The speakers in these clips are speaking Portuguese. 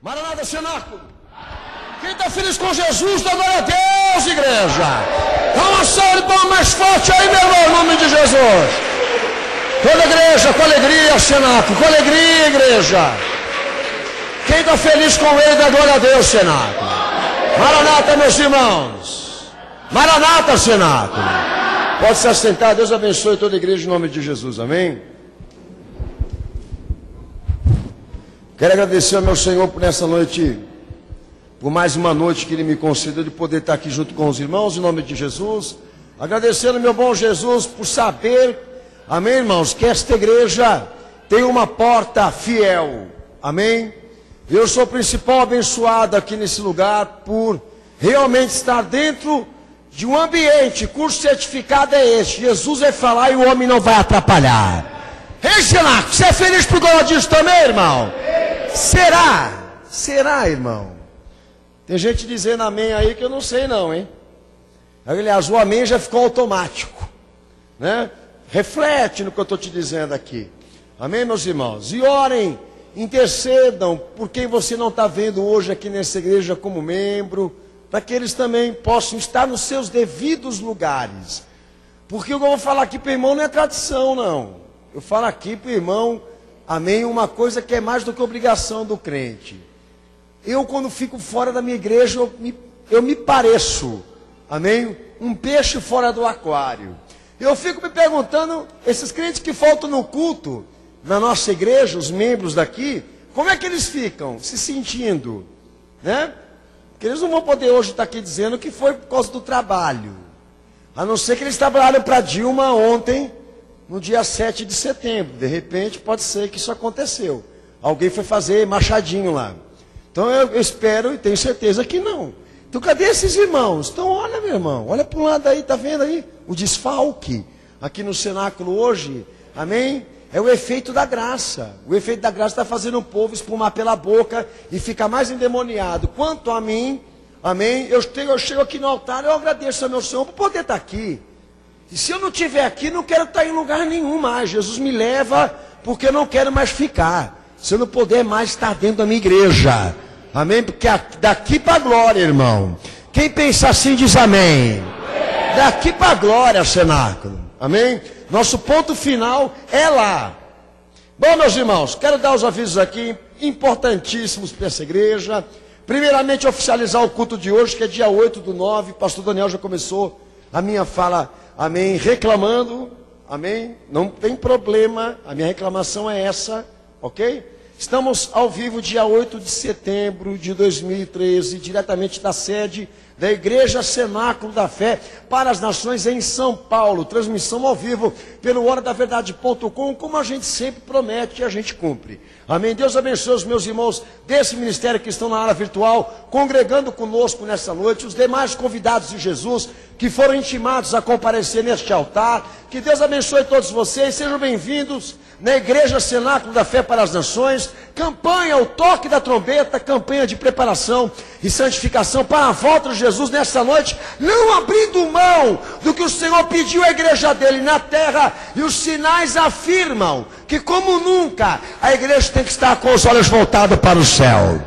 Maranata, cenáculo. Quem está feliz com Jesus, dá glória a Deus, igreja. Dá uma salva de palmas mais forte aí, meu irmão, em nome de Jesus. Toda igreja, com alegria, cenáculo. Com alegria, igreja. Quem está feliz com ele, dá glória a Deus, cenáculo. Maranata, meus irmãos. Maranata, cenáculo. Pode se assentar, Deus abençoe toda a igreja em nome de Jesus, amém? Quero agradecer ao meu Senhor por nessa noite, por mais uma noite que Ele me concedeu de poder estar aqui junto com os irmãos, em nome de Jesus. Agradecendo ao meu bom Jesus por saber, amém, irmãos, que esta igreja tem uma porta fiel, amém? Eu sou o principal abençoado aqui nesse lugar por realmente estar dentro de um ambiente cujo certificado é este: Jesus vai falar e o homem não vai atrapalhar. Ei, Senaco, você é feliz por causa disso também, irmão? Será? Será, irmão? Tem gente dizendo amém aí que eu não sei não, hein? Aliás, o amém já ficou automático, né? Reflete no que eu estou te dizendo aqui. Amém, meus irmãos? E orem, intercedam por quem você não está vendo hoje aqui nessa igreja como membro, para que eles também possam estar nos seus devidos lugares. Porque o que eu vou falar aqui para o irmão não é tradição, não. Eu falo aqui para o irmão, amém, uma coisa que é mais do que obrigação do crente. Eu, quando fico fora da minha igreja, eu me pareço, amém, um peixe fora do aquário. Eu fico me perguntando, esses crentes que faltam no culto, na nossa igreja, os membros daqui, como é que eles ficam se sentindo, né? Porque eles não vão poder hoje estar aqui dizendo que foi por causa do trabalho. A não ser que eles trabalharam para Dilma ontem, no dia 7 de setembro. De repente, pode ser que isso aconteceu. Alguém foi fazer machadinho lá. Então, eu espero e tenho certeza que não. Então, cadê esses irmãos? Então, olha, meu irmão. Olha para um lado aí, tá vendo aí? O desfalque. Aqui no cenáculo hoje, amém? É o efeito da graça. O efeito da graça está fazendo o povo espumar pela boca e ficar mais endemoniado. Quanto a mim, amém? Eu chego aqui no altar, eu agradeço ao meu Senhor por poder estar aqui. E se eu não estiver aqui, não quero estar em lugar nenhum mais. Jesus me leva porque eu não quero mais ficar. Se eu não puder mais estar dentro da minha igreja. Amém? Porque daqui para a glória, irmão. Quem pensa assim diz amém. Daqui para a glória, cenáculo. Amém? Nosso ponto final é lá. Bom, meus irmãos, quero dar os avisos aqui importantíssimos para essa igreja. Primeiramente, oficializar o culto de hoje, que é dia 8/9. Pastor Daniel já começou a minha fala, amém, reclamando, amém, não tem problema, a minha reclamação é essa, ok? Estamos ao vivo dia 8 de setembro de 2013, diretamente da sede da Igreja Cenáculo da Fé para as Nações em São Paulo, transmissão ao vivo pelo horadaverdade.com, como a gente sempre promete e a gente cumpre. Amém? Deus abençoe os meus irmãos desse ministério que estão na área virtual, congregando conosco nessa noite, os demais convidados de Jesus que foram intimados a comparecer neste altar. Que Deus abençoe todos vocês, sejam bem-vindos na Igreja Cenáculo da Fé para as Nações. Campanha, o toque da trombeta, campanha de preparação e santificação para a volta de Jesus nessa noite, não abrindo mão do que o Senhor pediu à igreja dele na terra, e os sinais afirmam que, como nunca, a igreja tem que estar com os olhos voltados para o céu.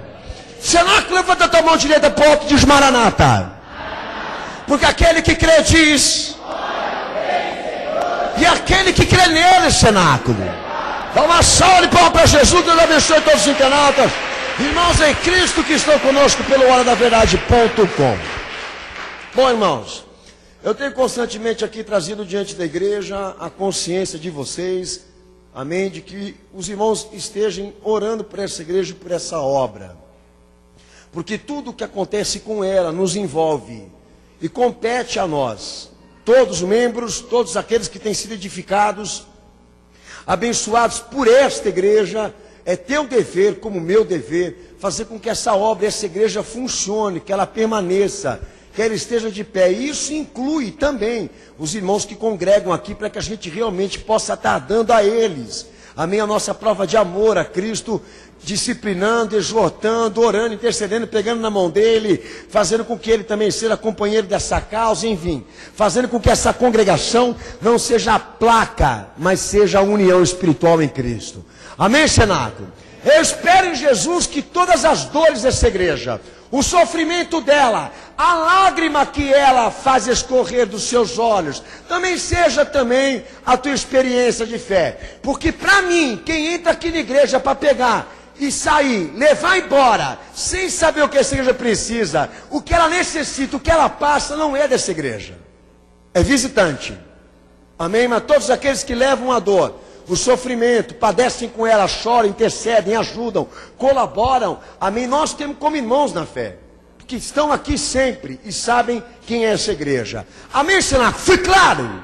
Cenáculo, levanta a tua mão direita para o alto e diz Maranata. Porque aquele que crê diz, e aquele que crê nele, cenáculo. Dá uma salva de palmas para Jesus. Deus abençoe todos os internautas, irmãos em Cristo que estão conosco pelo horadaverdade.com. Bom, irmãos, eu tenho constantemente aqui trazido diante da igreja a consciência de vocês, amém, de que os irmãos estejam orando por essa igreja e por essa obra. Porque tudo o que acontece com ela nos envolve e compete a nós, todos os membros, todos aqueles que têm sido edificados, abençoados por esta igreja. É teu dever, como meu dever, fazer com que essa obra, essa igreja funcione, que ela permaneça, que ela esteja de pé. E isso inclui também os irmãos que congregam aqui, para que a gente realmente possa estar dando a eles, amém, a nossa prova de amor a Cristo, disciplinando, exortando, orando, intercedendo, pegando na mão dele, fazendo com que ele também seja companheiro dessa causa, enfim, fazendo com que essa congregação não seja a placa, mas seja a união espiritual em Cristo. Amém, cenáculo? Eu espero em Jesus que todas as dores dessa igreja, o sofrimento dela, a lágrima que ela faz escorrer dos seus olhos, também seja também a tua experiência de fé. Porque para mim, quem entra aqui na igreja para pegar e sair, levar embora, sem saber o que essa igreja precisa, o que ela necessita, o que ela passa, não é dessa igreja. É visitante. Amém? Mas todos aqueles que levam a dor, o sofrimento, padecem com ela, choram, intercedem, ajudam, colaboram. Amém? Nós temos como irmãos na fé, que estão aqui sempre e sabem quem é essa igreja. Amém, Senhor? Fui claro?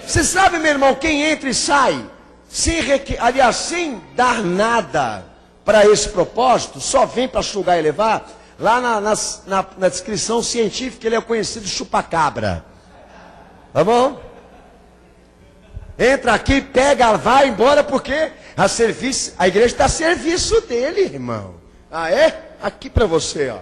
Você sabe, meu irmão, quem entra e sai, sem dar nada para esse propósito, só vem para sugar e levar. Lá na descrição científica ele é conhecido chupacabra. Tá bom? Entra aqui, pega, vai embora, porque a igreja está a serviço dele, irmão. Ah, é? Aqui para você, ó.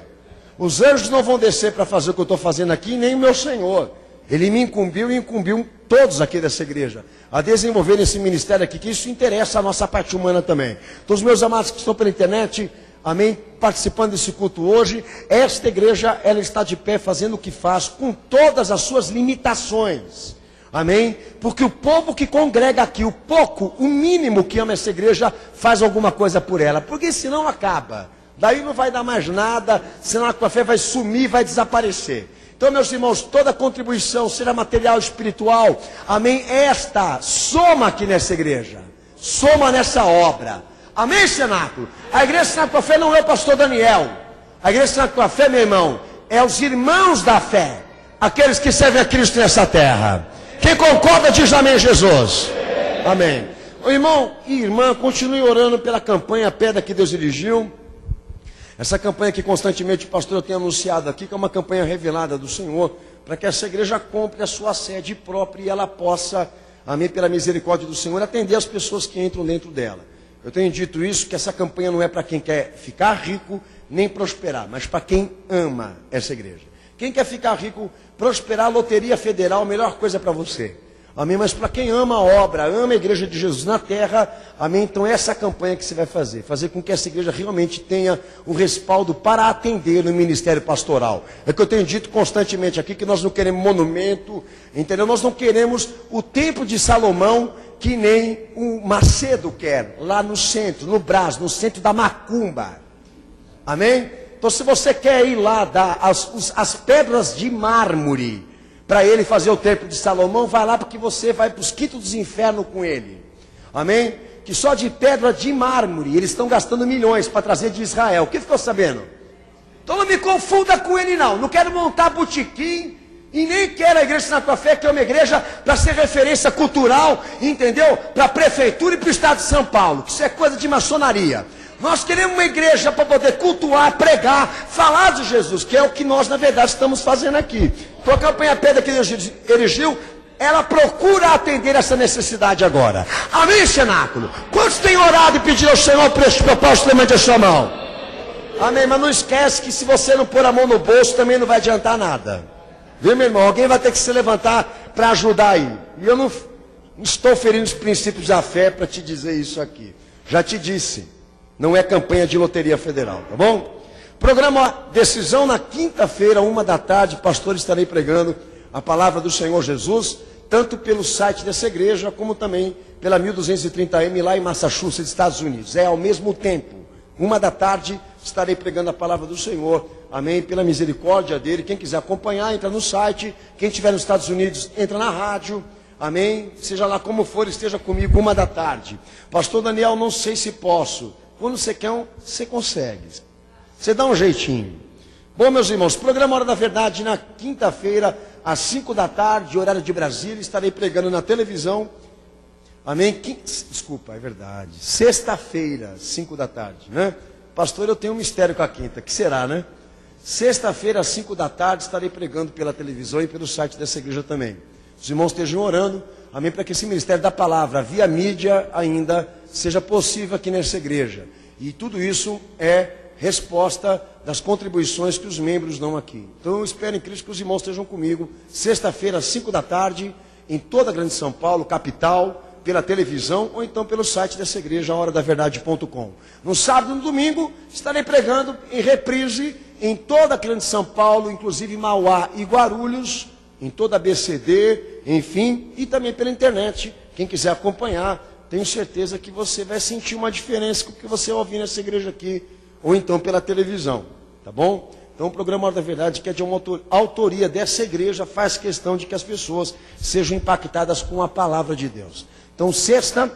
Os anjos não vão descer para fazer o que eu estou fazendo aqui, nem o meu Senhor. Ele me incumbiu e incumbiu todos aqui dessa igreja a desenvolver esse ministério aqui, que isso interessa a nossa parte humana também. Então, os meus amados que estão pela internet, amém, participando desse culto hoje, esta igreja, ela está de pé fazendo o que faz, com todas as suas limitações. Amém? Porque o povo que congrega aqui, o pouco, o mínimo que ama essa igreja, faz alguma coisa por ela. Porque senão acaba. Daí não vai dar mais nada, senão a tua fé vai sumir, vai desaparecer. Então, meus irmãos, toda contribuição, seja material, espiritual, amém? Esta soma aqui nessa igreja. Soma nessa obra. Amém, cenáculo? A igreja Cenáculo da Fé não é o pastor Daniel. A igreja Cenáculo da Fé, meu irmão, é os irmãos da fé. Aqueles que servem a Cristo nessa terra. Quem concorda diz amém, Jesus. Amém. O irmão e irmã, continue orando pela campanha Pedra que Deus dirigiu. Essa campanha que constantemente o pastor tem anunciado aqui, que é uma campanha revelada do Senhor, para que essa igreja compre a sua sede própria e ela possa, amém, pela misericórdia do Senhor, atender as pessoas que entram dentro dela. Eu tenho dito isso, que essa campanha não é para quem quer ficar rico, nem prosperar, mas para quem ama essa igreja. Quem quer ficar rico, prosperar, loteria federal, a melhor coisa para você. Amém? Mas para quem ama a obra, ama a igreja de Jesus na terra, amém? Então essa é a campanha que você vai fazer. Fazer com que essa igreja realmente tenha um respaldo para atender no ministério pastoral. É que eu tenho dito constantemente aqui que nós não queremos monumento, entendeu? Nós não queremos o templo de Salomão, que nem o Macedo quer, lá no centro, no Brás, no centro da Macumba. Amém? Então se você quer ir lá, dar as pedras de mármore, para ele fazer o templo de Salomão, vai lá porque você vai para os quintos dos infernos com ele. Amém? Que só de pedra de mármore, eles estão gastando milhões para trazer de Israel. O que ficou sabendo? Então não me confunda com ele não. Não quero montar botequim e nem quero a igreja Cenáculo da Fé, que é uma igreja para ser referência cultural, entendeu? Para a prefeitura e para o estado de São Paulo. Que isso é coisa de maçonaria. Nós queremos uma igreja para poder cultuar, pregar, falar de Jesus, que é o que nós, na verdade, estamos fazendo aqui. Então a campanha Pedra que Deus erigiu, ela procura atender essa necessidade agora. Amém, cenáculo? Quantos têm orado e pedido ao Senhor por este propósito? Levante a sua mão. Amém, mas não esquece que se você não pôr a mão no bolso, também não vai adiantar nada. Viu, meu irmão? Alguém vai ter que se levantar para ajudar aí. E eu não estou ferindo os princípios da fé para te dizer isso aqui. Já te disse. Não é campanha de loteria federal, tá bom? Programa Decisão na quinta-feira, 13h, pastor, estarei pregando a palavra do Senhor Jesus, tanto pelo site dessa igreja, como também pela 1230M lá em Massachusetts, Estados Unidos. É ao mesmo tempo, 13h, estarei pregando a palavra do Senhor, amém, pela misericórdia dele. Quem quiser acompanhar, entra no site. Quem estiver nos Estados Unidos, entra na rádio, amém, seja lá como for, esteja comigo 13h. Pastor Daniel, não sei se posso. Quando você quer, você consegue. Você dá um jeitinho. Bom, meus irmãos, programa Hora da Verdade na quinta-feira, às 5h, horário de Brasília. Estarei pregando na televisão. Amém? Desculpa, é verdade. Sexta-feira, 5h, né? Pastor, eu tenho um mistério com a quinta. Que será, né? Sexta-feira, às 5h, estarei pregando pela televisão e pelo site dessa igreja também. Os irmãos estejam orando. Amém? Para que esse ministério da palavra, via mídia ainda, seja possível aqui nessa igreja. E tudo isso é resposta das contribuições que os membros dão aqui. Então eu espero em Cristo que os irmãos estejam comigo, sexta-feira às 5h, em toda a grande São Paulo, capital, pela televisão ou então pelo site dessa igreja, horadaverdade.com. No sábado e no domingo estarei pregando em reprise em toda a grande São Paulo, inclusive Mauá e Guarulhos, em toda a BCD, enfim, e também pela internet. Quem quiser acompanhar, tenho certeza que você vai sentir uma diferença com o que você ouvir nessa igreja aqui, ou então pela televisão, tá bom? Então o programa Hora da Verdade, que é de uma autoria dessa igreja, faz questão de que as pessoas sejam impactadas com a palavra de Deus. Então sexta,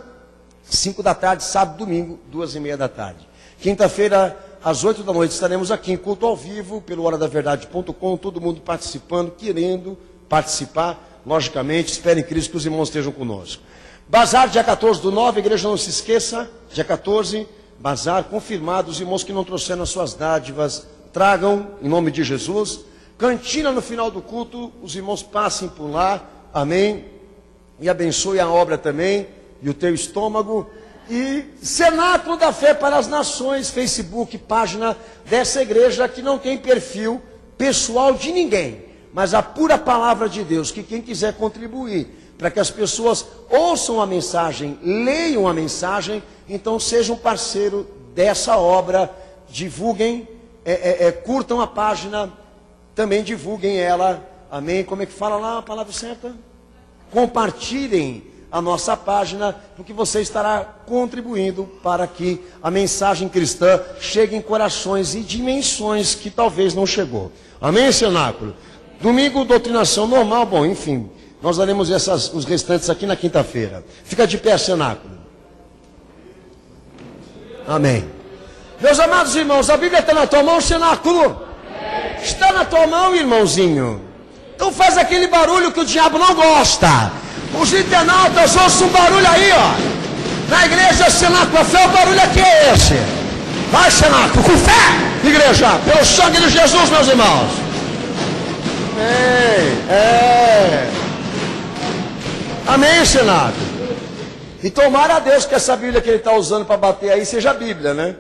5 da tarde, sábado, domingo, 2:30 da tarde. Quinta-feira, às 8 da noite, estaremos aqui em culto ao vivo, pelo horadaverdade.com, todo mundo participando, querendo participar, logicamente, espero em Cristo que os irmãos estejam conosco. Bazar, dia 14/9, igreja não se esqueça, dia 14, bazar confirmado, os irmãos que não trouxeram as suas dádivas, tragam, em nome de Jesus. Cantina no final do culto, os irmãos passem por lá, amém, e abençoe a obra também, e o teu estômago. E Cenáculo da Fé para as Nações, Facebook, página dessa igreja que não tem perfil pessoal de ninguém, mas a pura palavra de Deus, que quem quiser contribuir, para que as pessoas ouçam a mensagem, leiam a mensagem, então seja um parceiro dessa obra, divulguem, curtam a página, também divulguem ela, amém? Como é que fala lá a palavra certa? Compartilhem a nossa página, porque você estará contribuindo para que a mensagem cristã chegue em corações e dimensões que talvez não chegou. Amém, Cenáculo? Domingo, doutrinação normal, bom, enfim, nós daremos os restantes aqui na quinta-feira. Fica de pé, Cenáculo. Amém. Meus amados irmãos, a Bíblia está na tua mão, Cenáculo? Está na tua mão, irmãozinho? Então faz aquele barulho que o diabo não gosta. Os internautas ouçam um barulho aí, ó. Na igreja, Cenáculo, a fé, o barulho aqui é esse. Vai, Cenáculo, com fé, igreja, pelo sangue de Jesus, meus irmãos. Amém, Cenáculo. E tomara a Deus que essa Bíblia que ele está usando para bater aí seja a Bíblia, né?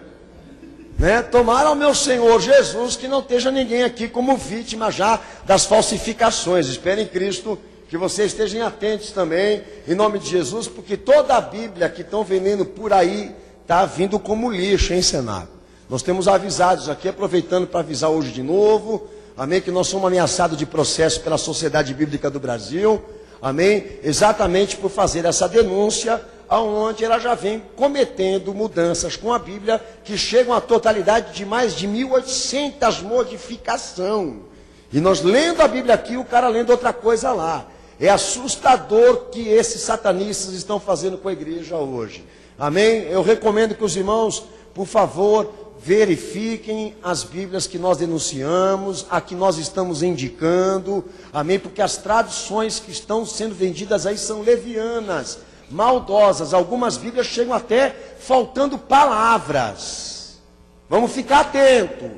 Tomara ao meu Senhor Jesus que não esteja ninguém aqui como vítima já das falsificações. Espero em Cristo que vocês estejam atentos também, em nome de Jesus, porque toda a Bíblia que estão vendendo por aí está vindo como lixo, hein, Cenáculo? Nós temos avisados aqui, aproveitando para avisar hoje de novo, amém, que nós somos ameaçados de processo pela Sociedade Bíblica do Brasil, amém, exatamente por fazer essa denúncia, aonde ela já vem cometendo mudanças com a Bíblia, que chegam à totalidade de mais de 1.800 modificações. E nós lendo a Bíblia aqui, o cara lendo outra coisa lá. É assustador que esses satanistas estão fazendo com a igreja hoje. Amém? Eu recomendo que os irmãos, por favor, verifiquem as Bíblias que nós denunciamos, a que nós estamos indicando. Amém? Porque as traduções que estão sendo vendidas aí são levianas, maldosas. Algumas Bíblias chegam até faltando palavras. Vamos ficar atentos.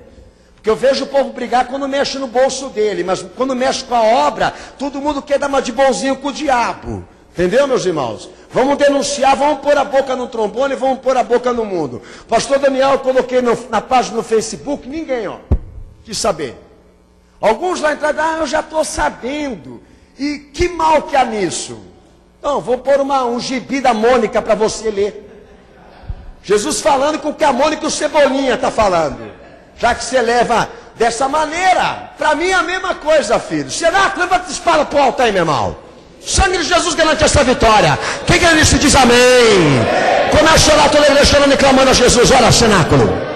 Porque eu vejo o povo brigar quando mexe no bolso dele, mas quando mexe com a obra, todo mundo quer dar uma de bonzinho com o diabo. Entendeu, meus irmãos? Vamos denunciar, vamos pôr a boca no trombone, vamos pôr a boca no mundo. Pastor Daniel, eu coloquei na página no Facebook, ninguém, quis saber. Alguns lá entraram, eu já estou sabendo. E que mal que há nisso? Não, vou pôr um gibi da Mônica para você ler. Jesus falando com o que a Mônica e o Cebolinha está falando. Já que você leva dessa maneira, para mim é a mesma coisa, filho. Será que levanta a espada para o alto aí, meu irmão? Sangue de Jesus garante essa vitória. Quem quer isso diz amém. Começa a chorar toda a igreja chorando e clamando a Jesus. Olha, Cenáculo.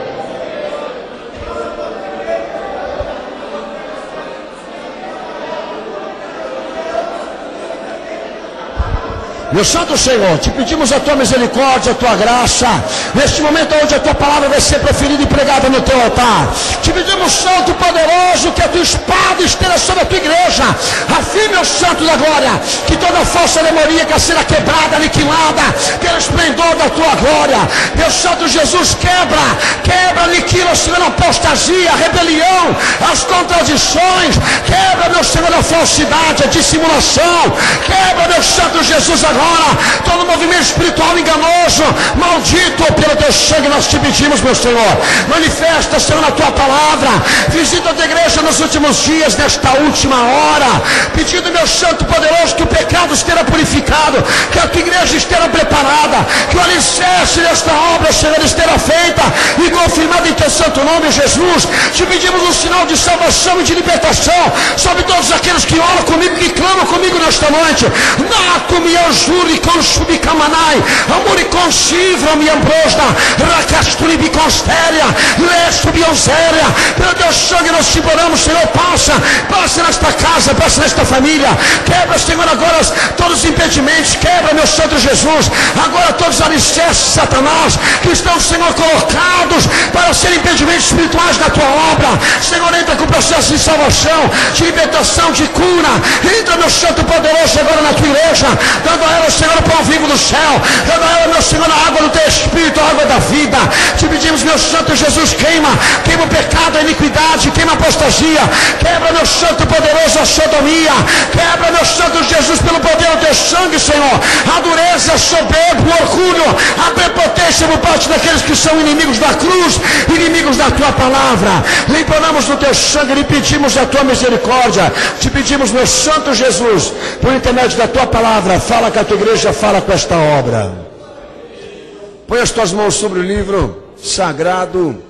Meu Santo Senhor, te pedimos a tua misericórdia, a tua graça, neste momento onde a tua palavra vai ser proferida e pregada no teu altar. Te pedimos, Santo Poderoso, que a tua espada esteja sobre a tua igreja. Afirme, o Santo da Glória, que toda falsa demoníaca será quebrada, aniquilada, pelo esplendor da tua glória. Meu Santo Jesus, quebra, aniquila, Senhor, a apostasia, a rebelião, as contradições. Quebra, meu Senhor, a falsidade, a dissimulação. Quebra, meu Santo Jesus, agora todo movimento espiritual enganoso, maldito pelo teu sangue, nós te pedimos, meu Senhor. Manifesta, Senhor, na tua palavra. Visita a tua igreja nos últimos dias, nesta última hora, pedindo, meu Santo Poderoso, que o pecado lavado, esteja purificado, que a tua igreja esteja preparada, que o alicerce desta obra, Senhor, esteja feita e confirmada em teu santo nome, Jesus. Te pedimos um sinal de salvação e de libertação sobre todos aqueles que oram comigo, que clamam comigo nesta noite. Naco-me anjuri com subicamanai, amori com chivra me ambrosna, racasturi biconstéria, lesto bionzéria. Pelo teu sangue nós te imploramos, Senhor, passa nesta casa, passa nesta família. Quebra, Senhor, agora todos os impedimentos, quebra, meu Santo Jesus, agora todos os alicerces, Satanás, que estão, Senhor, colocados para serem impedimentos espirituais na tua obra. Senhor, entra com o processo de salvação, de libertação, de cura. Entra, meu Santo poderoso, agora na tua igreja, dando a ela, Senhor, o pão vivo do céu, dando a ela, meu Senhor, a água do teu Espírito, a água da vida. Te pedimos, meu Santo Jesus, queima o pecado, a iniquidade, queima a apostasia, quebra, meu Santo poderoso, a sodomia, quebra, meu Santo Jesus, pelo poder do teu sangue, Senhor, a dureza, a soberba, o orgulho, a prepotência por parte daqueles que são inimigos da cruz, inimigos da tua palavra. Limparamos no teu sangue, lhe pedimos a tua misericórdia, te pedimos, meu Santo Jesus, por intermédio da tua palavra, fala com a tua igreja, fala com esta obra. Põe as tuas mãos sobre o livro sagrado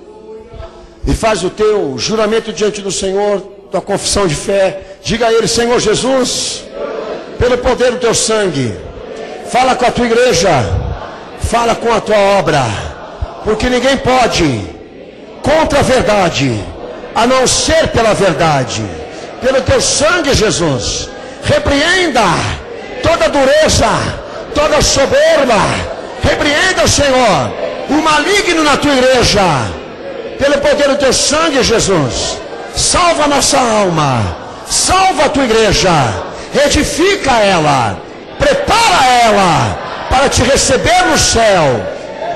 e faz o teu juramento diante do Senhor, tua confissão de fé. Diga a Ele: Senhor Jesus, pelo poder do teu sangue, fala com a tua igreja, fala com a tua obra, porque ninguém pode contra a verdade, a não ser pela verdade. Pelo teu sangue, Jesus, repreenda toda dureza, toda soberba, repreenda, Senhor, o maligno na tua igreja. Pelo poder do teu sangue, Jesus, salva a nossa alma, salva a tua igreja, edifica ela, prepara ela para te receber no céu,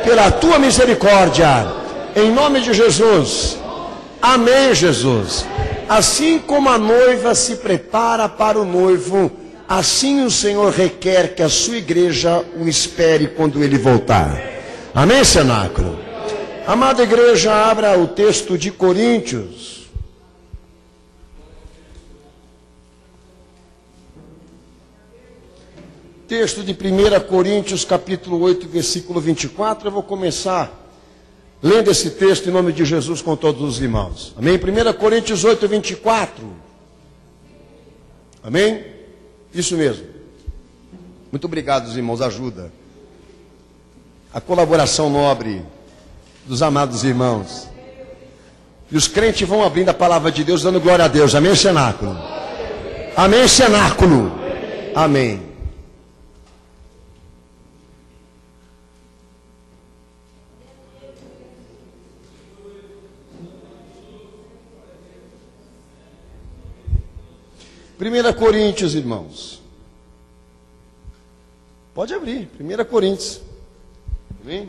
pela tua misericórdia, em nome de Jesus. Amém, Jesus. Assim como a noiva se prepara para o noivo, assim o Senhor requer que a sua igreja o espere quando ele voltar. Amém, cenáculo? Amada igreja, abra o texto de Coríntios. Texto de 1 Coríntios, capítulo 8, versículo 24. Eu vou começar lendo esse texto em nome de Jesus com todos os irmãos. Amém? 1 Coríntios 8, 24. Amém? Isso mesmo. Muito obrigado, irmãos. Ajuda. A colaboração nobre dos amados irmãos. E os crentes vão abrindo a palavra de Deus, dando glória a Deus. Amém, cenáculo? Amém, cenáculo? Amém. Primeira Coríntios, irmãos. Pode abrir. 1 Coríntios. Amém?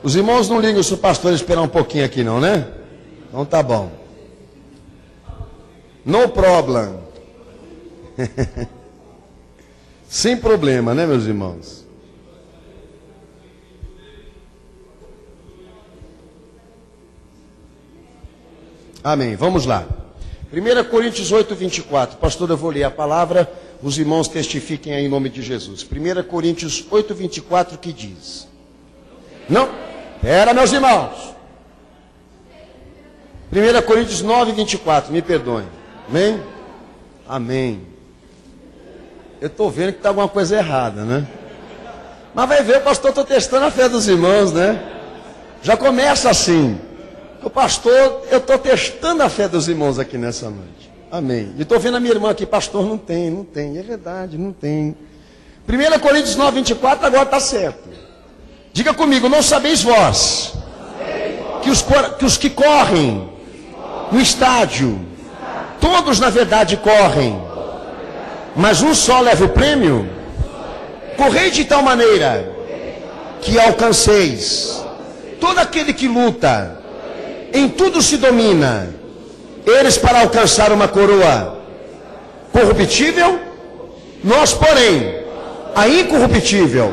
Os irmãos não ligam se o pastor esperar um pouquinho aqui não, né? Então tá bom. No problem. Sem problema, né, meus irmãos? Amém, vamos lá. 1 Coríntios 8, 24. Pastor, eu vou ler a palavra, os irmãos testifiquem aí em nome de Jesus. 1 Coríntios 8, 24, que diz? Não, era, meus irmãos. 1 Coríntios 9, 24, me perdoem. Amém? Amém. Eu estou vendo que está alguma coisa errada, né? Mas vai ver, pastor, estou testando a fé dos irmãos, né? Já começa assim. O pastor, eu estou testando a fé dos irmãos aqui nessa noite. Amém. E estou vendo a minha irmã aqui, pastor, não tem. É verdade, não tem. 1 Coríntios 9, 24, agora está certo. Diga comigo: não sabeis vós que os que correm no estádio, todos na verdade correm, mas um só leva o prêmio? Correi de tal maneira que alcanceis. Todo aquele que luta, em tudo se domina, eles para alcançar uma coroa corruptível, nós, porém, a incorruptível.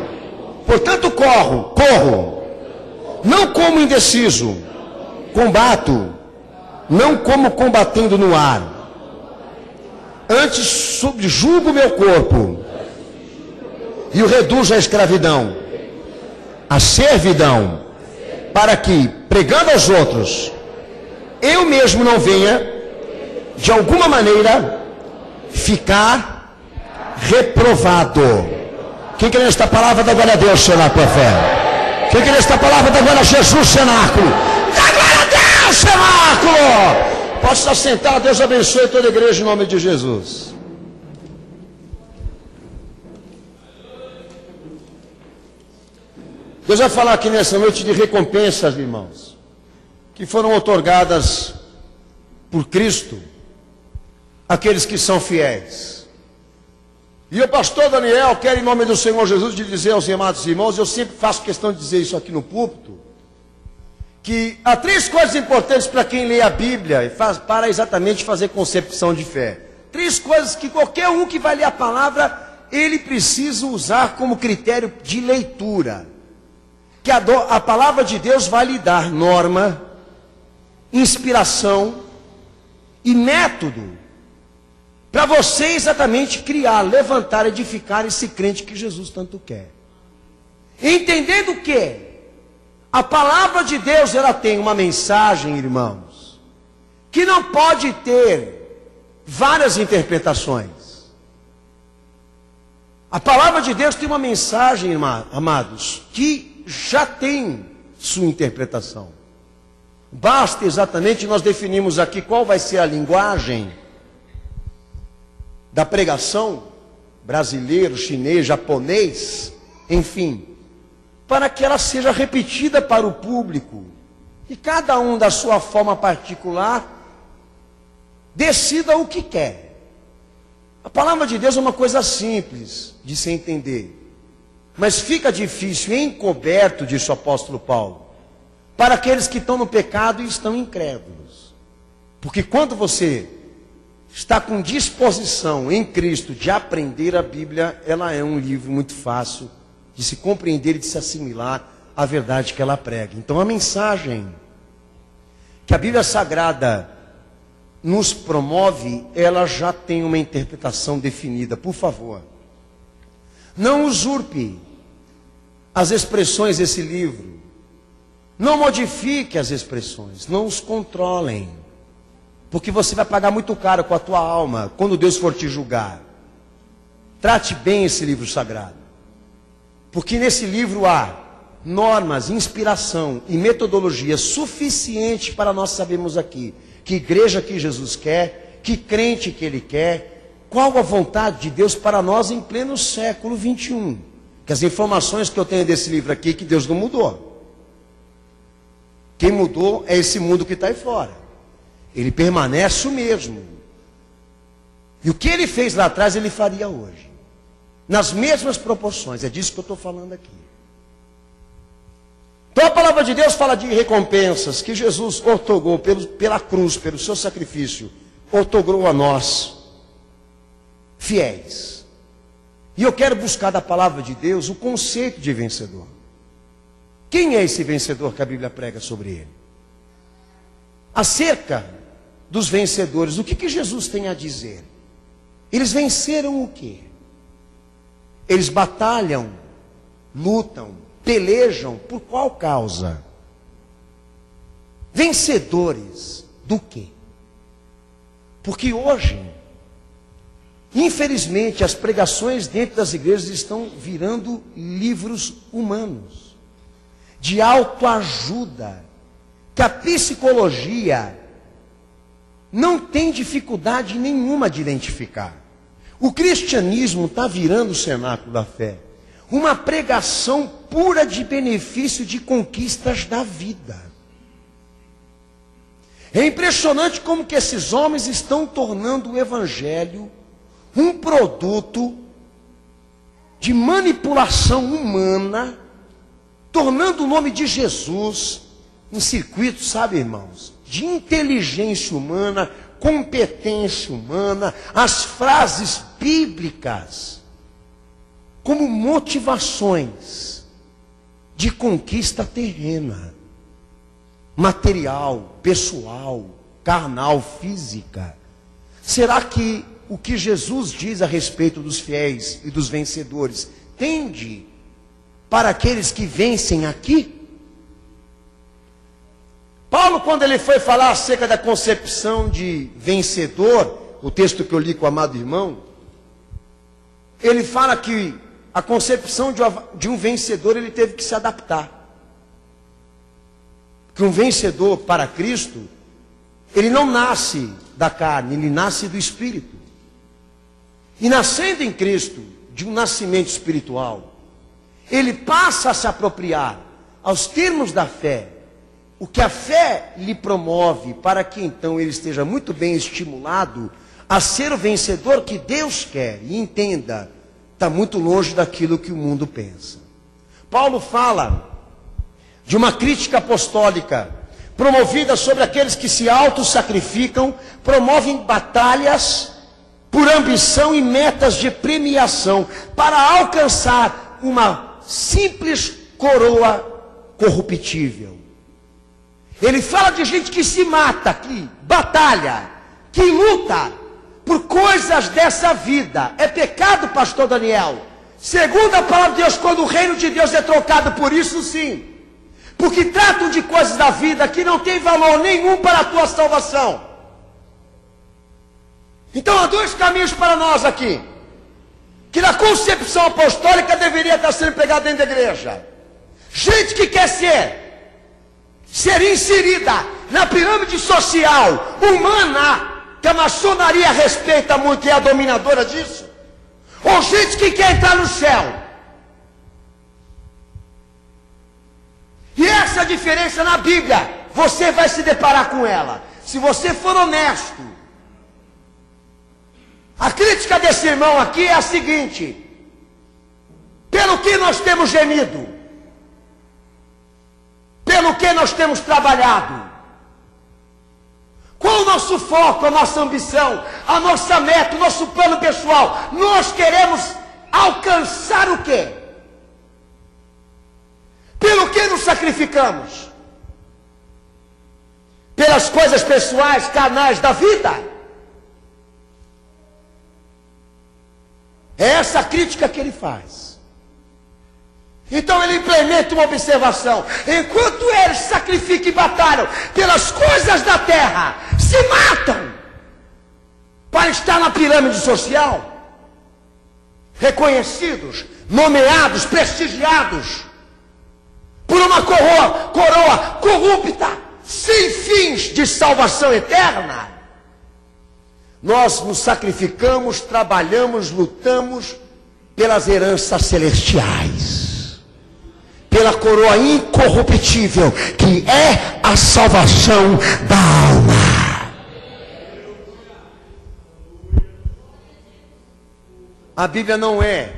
Portanto, corro não como indeciso, combato, não como combatendo no ar. Antes subjugo meu corpo e o reduzo à escravidão, à servidão, para que, pregando aos outros, eu mesmo não venha, de alguma maneira, ficar reprovado. Quem crê nesta palavra, dá glória a Deus, cenáculo, a fé. Quem crê nesta palavra, dá glória a Jesus, cenáculo. Dá glória a Deus, cenáculo. Pode estar sentado, Deus abençoe toda a igreja em nome de Jesus. Deus vai falar aqui nessa noite de recompensas, irmãos, que foram otorgadas por Cristo àqueles que são fiéis. E o pastor Daniel quer, em nome do Senhor Jesus, de dizer aos amados irmãos, eu sempre faço questão de dizer isso aqui no púlpito, que há 3 coisas importantes para quem lê a Bíblia, para exatamente fazer concepção de fé. 3 coisas que qualquer um que vai ler a palavra, ele precisa usar como critério de leitura. Que a palavra de Deus vai lhe dar norma, inspiração e método para você exatamente criar, levantar, edificar esse crente que Jesus tanto quer. Entendendo que a palavra de Deus, ela tem uma mensagem, irmãos, que não pode ter várias interpretações. A palavra de Deus tem uma mensagem, amados, que já tem sua interpretação. Basta exatamente nós definirmos aqui qual vai ser a linguagem da pregação, brasileiro, chinês, japonês, enfim, para que ela seja repetida para o público, e cada um da sua forma particular decida o que quer. A palavra de Deus é uma coisa simples de se entender, mas fica difícil, encoberto, disse o apóstolo Paulo, para aqueles que estão no pecado e estão incrédulos. Porque quando você está com disposição em Cristo de aprender a Bíblia, ela é um livro muito fácil de se compreender e de se assimilar à verdade que ela prega. Então a mensagem que a Bíblia Sagrada nos promove, ela já tem uma interpretação definida. Por favor, não usurpe as expressões desse livro. Não modifique as expressões. Não os controlem. Porque você vai pagar muito caro com a tua alma quando Deus for te julgar. Trate bem esse livro sagrado. Porque nesse livro há normas, inspiração e metodologia suficiente para nós sabermos aqui que igreja que Jesus quer, que crente que Ele quer, qual a vontade de Deus para nós em pleno século 21. Que as informações que eu tenho desse livro aqui, que Deus não mudou. Quem mudou é esse mundo que está aí fora. Ele permanece o mesmo. E o que Ele fez lá atrás, Ele faria hoje. Nas mesmas proporções. É disso que eu estou falando aqui. Então a palavra de Deus fala de recompensas que Jesus otorgou pela cruz, pelo seu sacrifício, otorgou a nós, fiéis. E eu quero buscar da palavra de Deus o conceito de vencedor. Quem é esse vencedor que a Bíblia prega sobre ele? Acerca dos vencedores, o que Jesus tem a dizer? Eles venceram o quê? Eles batalham, lutam, pelejam por qual causa? Vencedores do quê? Porque hoje, infelizmente, as pregações dentro das igrejas estão virando livros humanos, de autoajuda, que a psicologia não tem dificuldade nenhuma de identificar. O cristianismo está virando o cenáculo da fé uma pregação pura de benefício de conquistas da vida. É impressionante como que esses homens estão tornando o evangelho um produto de manipulação humana, tornando o nome de Jesus um circuito, sabe, irmãos, de inteligência humana, competência humana, as frases bíblicas como motivações de conquista terrena, material, pessoal, carnal, física. Será que o que Jesus diz a respeito dos fiéis e dos vencedores tende para aqueles que vencem aqui? Paulo, quando ele foi falar acerca da concepção de vencedor, o texto que eu li com o amado irmão, ele fala que a concepção de um vencedor, ele teve que se adaptar. Que um vencedor para Cristo, ele não nasce da carne, ele nasce do Espírito. E nascendo em Cristo, de um nascimento espiritual, ele passa a se apropriar, aos termos da fé, o que a fé lhe promove, para que então ele esteja muito bem estimulado a ser o vencedor que Deus quer. E entenda, está muito longe daquilo que o mundo pensa. Paulo fala de uma crítica apostólica promovida sobre aqueles que se auto-sacrificam, promovem batalhas por ambição e metas de premiação para alcançar uma simples coroa corruptível. Ele fala de gente que se mata, que batalha, que luta por coisas dessa vida. É pecado, pastor Daniel? Segundo a palavra de Deus, quando o reino de Deus é trocado por isso, sim. Porque tratam de coisas da vida que não tem valor nenhum para a tua salvação. Então há dois caminhos para nós aqui, que na concepção apostólica deveria estar sendo pregado dentro da igreja. Gente que quer ser inserida na pirâmide social humana, que a maçonaria respeita muito e é a dominadora disso. Ou gente que quer entrar no céu. E essa é a diferença na Bíblia. Você vai se deparar com ela, se você for honesto. A crítica desse irmão aqui é a seguinte: pelo que nós temos gemido, pelo que nós temos trabalhado, qual o nosso foco, a nossa ambição, a nossa meta, o nosso plano pessoal? Nós queremos alcançar o quê? Pelo que nos sacrificamos? Pelas coisas pessoais, carnais da vida? É essa a crítica que ele faz. Então ele implementa uma observação: enquanto eles sacrificam e batalham pelas coisas da terra, se matam para estar na pirâmide social, reconhecidos, nomeados, prestigiados, por uma coroa corrupta, sem fins de salvação eterna. Nós nos sacrificamos, trabalhamos, lutamos pelas heranças celestiais, pela coroa incorruptível, que é a salvação da alma. A Bíblia não é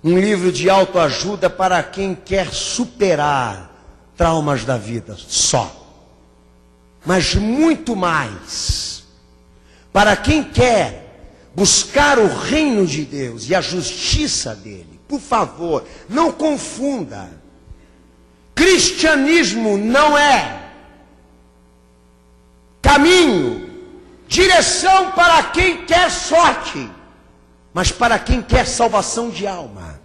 um livro de autoajuda para quem quer superar traumas da vida só, mas muito mais para quem quer buscar o reino de Deus e a justiça dele. Por favor, não confunda. Cristianismo não é caminho, direção para quem quer sorte, mas para quem quer salvação de alma.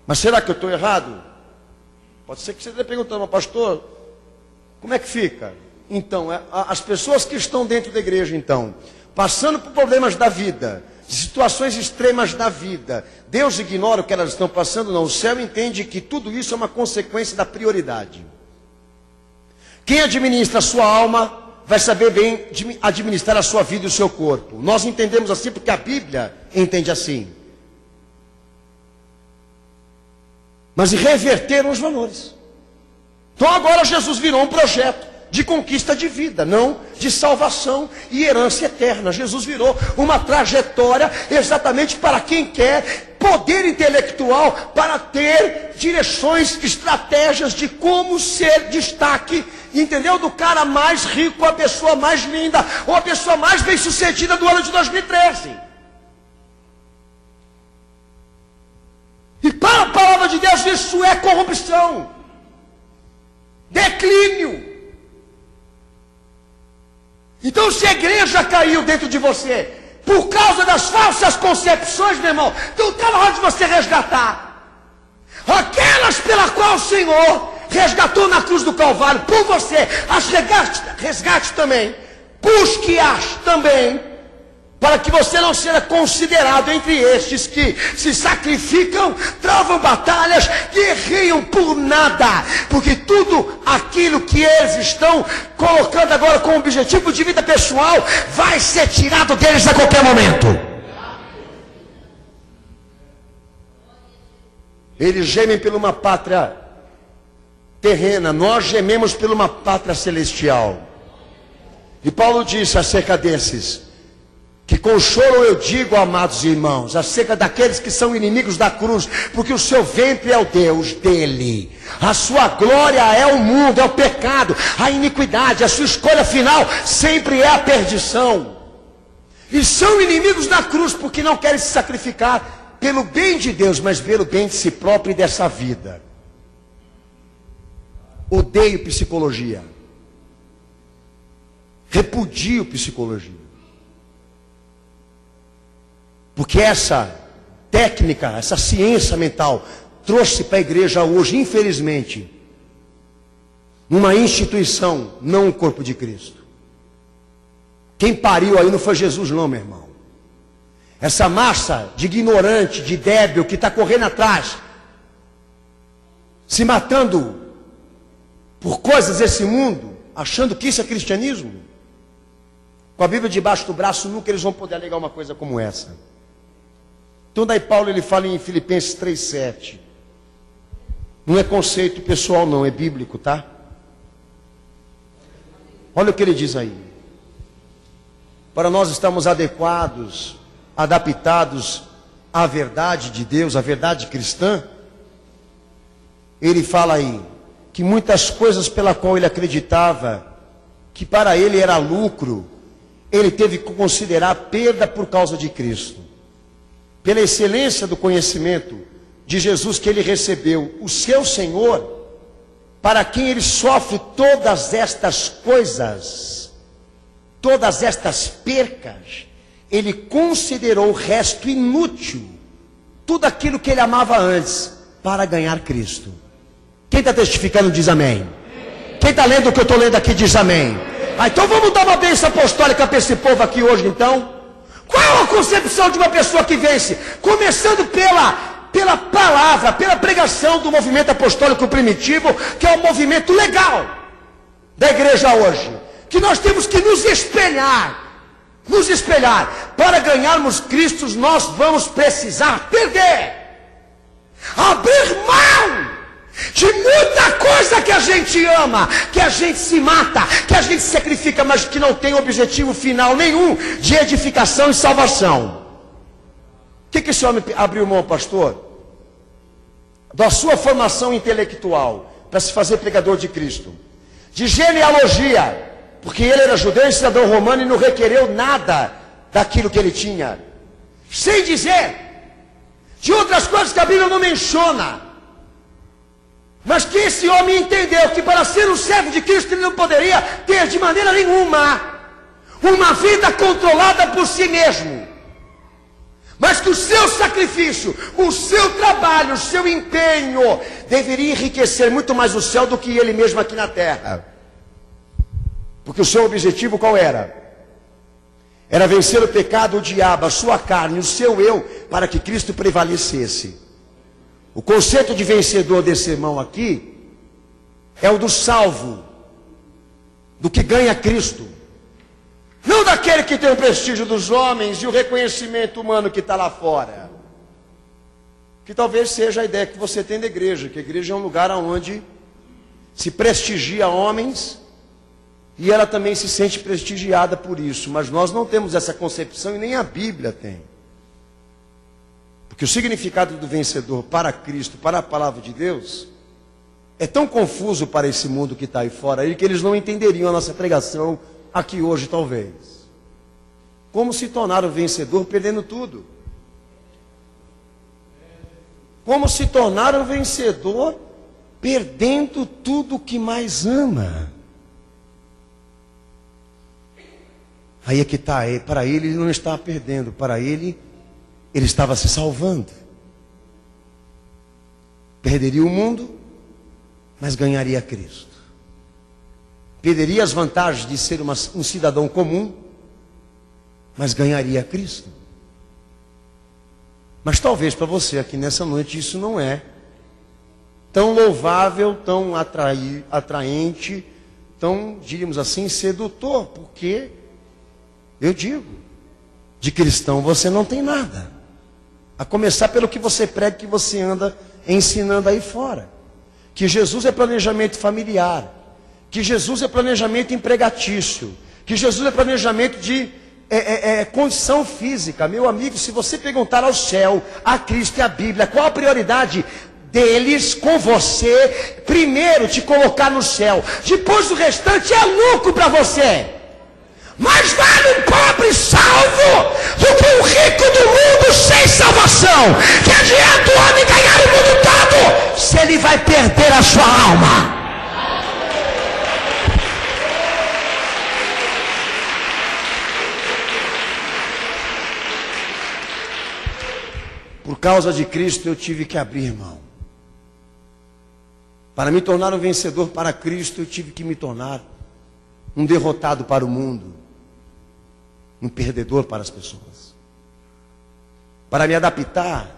Mas será que eu estou errado? Pode ser que você esteja perguntando, mas pastor, como é que fica? Então, as pessoas que estão dentro da igreja, então, passando por problemas da vida, situações extremas da vida, Deus ignora o que elas estão passando? Não, o céu entende que tudo isso é uma consequência da prioridade. Quem administra a sua alma vai saber bem administrar a sua vida e o seu corpo. Nós entendemos assim porque a Bíblia entende assim. Mas reverteram os valores. Então agora Jesus virou um projeto de conquista de vida, não de salvação e herança eterna. Jesus virou uma trajetória exatamente para quem quer poder intelectual, para ter direções, estratégias de como ser destaque, entendeu? Do cara mais rico, a pessoa mais linda, ou a pessoa mais bem-sucedida do ano de 2013. E para na palavra de Deus, isso é corrupção, declínio. Então, se a igreja caiu dentro de você por causa das falsas concepções, meu irmão, então está na hora de você resgatar aquelas pela qual o Senhor resgatou na cruz do Calvário por você. As resgate também, busque-as também, para que você não seja considerado entre estes que se sacrificam, travam batalhas, guerreiam por nada, porque tudo aquilo que eles estão colocando agora como objetivo de vida pessoal vai ser tirado deles a qualquer momento. Eles gemem por uma pátria terrena, nós gememos por uma pátria celestial. E Paulo disse acerca desses, que com choro eu digo, amados irmãos, acerca daqueles que são inimigos da cruz, porque o seu ventre é o Deus dele, a sua glória é o mundo, é o pecado, a iniquidade, a sua escolha final sempre é a perdição. E são inimigos da cruz porque não querem se sacrificar pelo bem de Deus, mas pelo bem de si próprio e dessa vida. Odeio psicologia, repudio psicologia. Porque essa técnica, essa ciência mental, trouxe para a igreja hoje, infelizmente, uma instituição, não o corpo de Cristo. Quem pariu aí não foi Jesus não, meu irmão. Essa massa de ignorante, de débil, que está correndo atrás, se matando por coisas desse mundo, achando que isso é cristianismo. Com a Bíblia debaixo do braço, nunca eles vão poder alegar uma coisa como essa. Então daí Paulo ele fala em Filipenses 3,7. Não é conceito pessoal não, é bíblico, tá? Olha o que ele diz aí. Para nós estamos adequados, adaptados à verdade de Deus, à verdade cristã. Ele fala aí que muitas coisas pela qual ele acreditava que para ele era lucro, ele teve que considerar perda por causa de Cristo. Pela excelência do conhecimento de Jesus que ele recebeu, o seu Senhor, para quem ele sofre todas estas coisas, todas estas percas, ele considerou o resto inútil, tudo aquilo que ele amava antes, para ganhar Cristo. Quem está testificando diz amém. Quem está lendo o que eu estou lendo aqui diz amém. Então vamos dar uma bênção apostólica para esse povo aqui hoje então. Qual a concepção de uma pessoa que vence? Começando pela palavra, pela pregação do movimento apostólico primitivo, que é o movimento legal da igreja hoje. Que nós temos que nos espelhar. Para ganharmos Cristo, nós vamos precisar perder. Abrir mão de muita coisa que a gente ama, que a gente se mata, que a gente sacrifica, mas que não tem objetivo final nenhum de edificação e salvação. O que esse homem abriu mão, pastor? Da sua formação intelectual, para se fazer pregador de Cristo. De genealogia, porque ele era judeu e cidadão romano e não requereu nada daquilo que ele tinha. Sem dizer de outras coisas que a Bíblia não menciona. Mas que esse homem entendeu que para ser um servo de Cristo ele não poderia ter de maneira nenhuma uma vida controlada por si mesmo. Mas que o seu sacrifício, o seu trabalho, o seu empenho deveria enriquecer muito mais o céu do que ele mesmo aqui na terra. Porque o seu objetivo qual era? Era vencer o pecado, o diabo, a sua carne, o seu eu, para que Cristo prevalecesse. O conceito de vencedor desse irmão aqui é o do salvo, do que ganha Cristo. Não daquele que tem o prestígio dos homens e o reconhecimento humano que está lá fora. Que talvez seja a ideia que você tem da igreja, que a igreja é um lugar onde se prestigia homens e ela também se sente prestigiada por isso. Mas nós não temos essa concepção e nem a Bíblia tem. Porque o significado do vencedor para Cristo, para a palavra de Deus, é tão confuso para esse mundo que está aí fora, aí, que eles não entenderiam a nossa pregação aqui hoje, talvez. Como se tornar o vencedor perdendo tudo? Como se tornar um vencedor perdendo tudo o que mais ama. Aí é que está, para ele não estava perdendo, para ele estava se salvando. Perderia o mundo, mas ganharia Cristo. Perderia as vantagens de ser um cidadão comum, mas ganharia Cristo. Mas talvez para você aqui nessa noite isso não é tão louvável, tão atraente, tão, diríamos assim, sedutor, porque eu digo, de cristão você não tem nada. A começar pelo que você prega, que você anda ensinando aí fora. Que Jesus é planejamento familiar, que Jesus é planejamento empregatício, que Jesus é planejamento de condição física. Meu amigo, se você perguntar ao céu, a Cristo e a Bíblia, qual a prioridade deles com você, primeiro te colocar no céu, depois o restante é lucro para você. Mais vale um pobre salvo do que um rico do mundo sem salvação. Que adianta o homem ganhar o mundo todo se ele vai perder a sua alma? Por causa de Cristo eu tive que abrir mão. Para me tornar um vencedor para Cristo eu tive que me tornar um derrotado para o mundo, um perdedor para as pessoas. Para me adaptar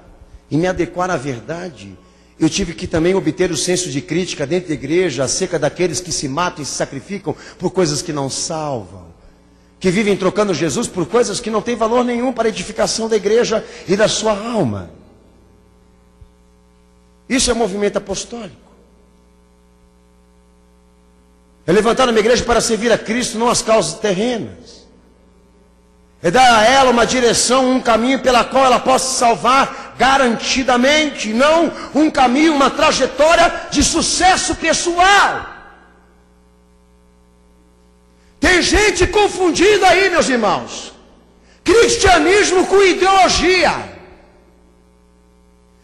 e me adequar à verdade, eu tive que também obter o senso de crítica dentro da igreja acerca daqueles que se matam e se sacrificam por coisas que não salvam, que vivem trocando Jesus por coisas que não têm valor nenhum para a edificação da igreja e da sua alma. Isso é movimento apostólico. É levantar uma igreja para servir a Cristo, não as causas terrenas. É dar a ela uma direção, um caminho pela qual ela possa se salvar garantidamente, não um caminho, uma trajetória de sucesso pessoal. Tem gente confundindo aí, meus irmãos, cristianismo com ideologia,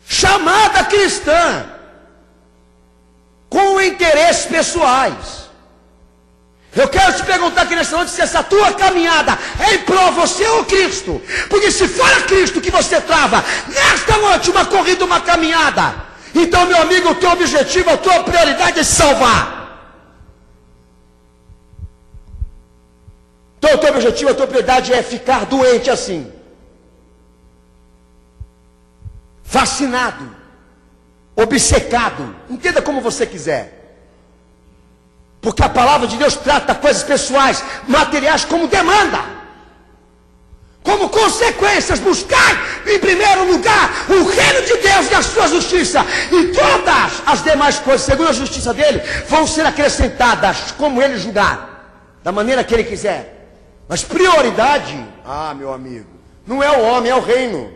chamada cristã, com interesses pessoais. Eu quero te perguntar aqui nessa noite se essa tua caminhada é em prol você ou Cristo. Porque se for a Cristo que você trava nesta noite uma corrida, uma caminhada, então, meu amigo, o teu objetivo, a tua prioridade é se salvar. Então o teu objetivo, a tua prioridade é ficar doente assim, fascinado, obcecado, entenda como você quiser. Porque a palavra de Deus trata coisas pessoais, materiais, como demanda, como consequências. Buscar em primeiro lugar o reino de Deus e a sua justiça, e todas as demais coisas, segundo a justiça dele, vão ser acrescentadas, como ele julgar, da maneira que ele quiser. Mas prioridade, meu amigo, não é o homem, é o reino.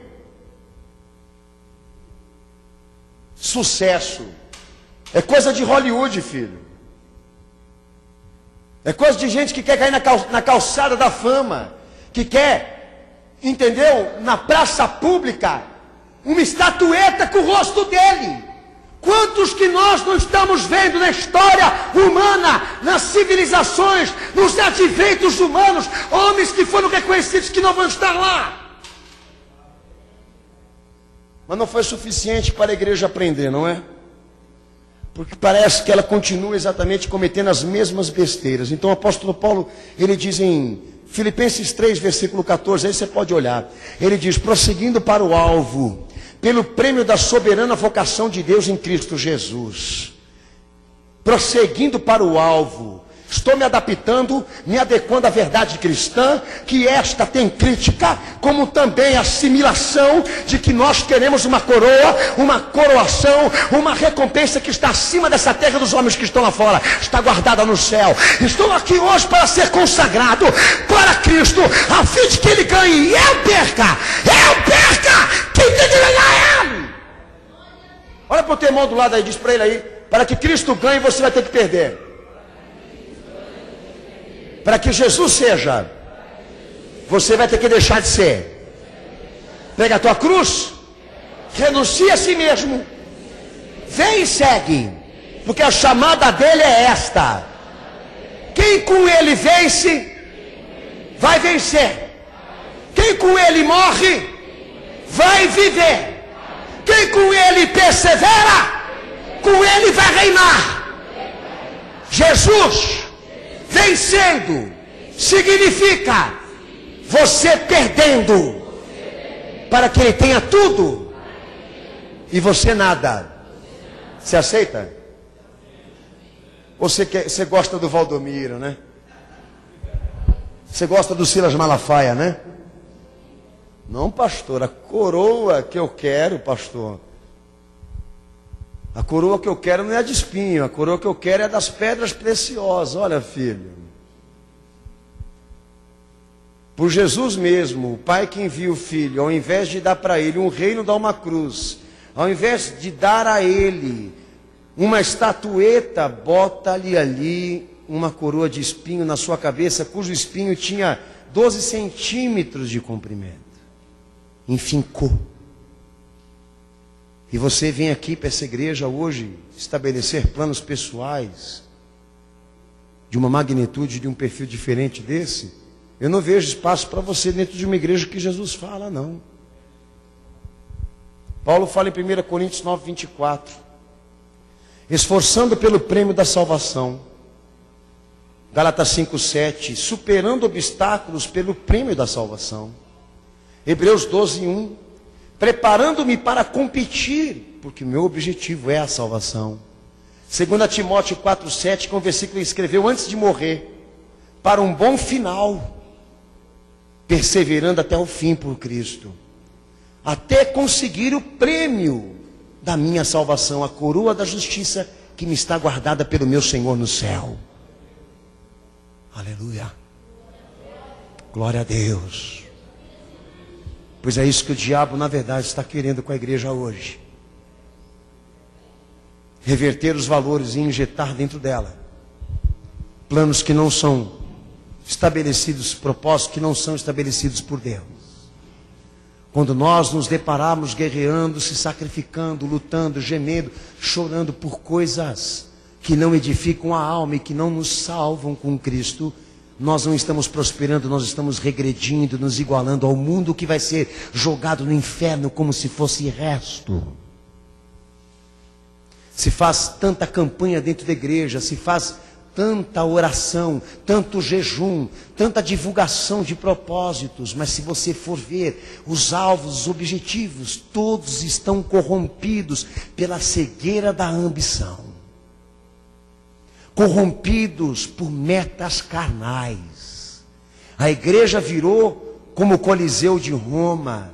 Sucesso é coisa de Hollywood, filho. É coisa de gente que quer cair na calçada da fama, que quer, entendeu, na praça pública, uma estatueta com o rosto dele. Quantos que nós não estamos vendo na história humana, nas civilizações, nos adventos humanos, homens que foram reconhecidos que não vão estar lá. Mas não foi suficiente para a igreja aprender, não é? Porque parece que ela continua exatamente cometendo as mesmas besteiras. Então o apóstolo Paulo, ele diz em Filipenses 3, versículo 14, aí você pode olhar. Ele diz, prosseguindo para o alvo, pelo prêmio da soberana vocação de Deus em Cristo Jesus. Prosseguindo para o alvo. Estou me adaptando, me adequando à verdade cristã, que esta tem crítica, como também assimilação de que nós queremos uma coroa, uma coroação, uma recompensa que está acima dessa terra dos homens que estão lá fora, está guardada no céu. Estou aqui hoje para ser consagrado para Cristo, a fim de que Ele ganhe e eu perca. Quem tem que ganhar é Ele. Olha para o teu irmão do lado aí, diz para ele aí, para que Cristo ganhe você vai ter que perder. Para que Jesus seja, você vai ter que deixar de ser. Pega a tua cruz, renuncia a si mesmo, vem e segue, porque a chamada dele é esta: quem com ele vence, vai vencer. Quem com ele morre, vai viver. Quem com ele persevera, com ele vai reinar. Jesus vencendo significa você perdendo, para que ele tenha tudo e você nada. Você aceita? Ou você gosta do Valdomiro, né? Você gosta do Silas Malafaia, né? Não, pastor, a coroa que eu quero, pastor, a coroa que eu quero não é a de espinho, a coroa que eu quero é das pedras preciosas. Olha, filho, por Jesus mesmo, o Pai que envia o Filho, ao invés de dar para ele um reino, dá uma cruz. Ao invés de dar a ele uma estatueta, bota-lhe ali uma coroa de espinho na sua cabeça, cujo espinho tinha 12 centímetros de comprimento. Enfincou. E você vem aqui para essa igreja hoje estabelecer planos pessoais de uma magnitude, de um perfil diferente desse? Eu não vejo espaço para você dentro de uma igreja que Jesus fala, não. Paulo fala em 1 Coríntios 9, 24. Esforçando pelo prêmio da salvação. Gálatas 5, 7. Superando obstáculos pelo prêmio da salvação. Hebreus 12, 1. Preparando-me para competir, porque o meu objetivo é a salvação. 2 Timóteo 4, 7, que é um versículo que ele escreveu antes de morrer. Para um bom final, perseverando até o fim por Cristo, até conseguir o prêmio da minha salvação, a coroa da justiça que me está guardada pelo meu Senhor no céu. Aleluia. Glória a Deus. Pois é isso que o diabo, na verdade, está querendo com a igreja hoje. Reverter os valores e injetar dentro dela planos que não são estabelecidos, propósitos que não são estabelecidos por Deus. Quando nós nos depararmos guerreando, se sacrificando, lutando, gemendo, chorando por coisas que não edificam a alma e que não nos salvam com Cristo, nós não estamos prosperando, nós estamos regredindo, nos igualando ao mundo que vai ser jogado no inferno como se fosse resto. Se faz tanta campanha dentro da igreja, se faz tanta oração, tanto jejum, tanta divulgação de propósitos, mas se você for ver os alvos, os objetivos, todos estão corrompidos pela cegueira da ambição, corrompidos por metas carnais. A igreja virou como o Coliseu de Roma,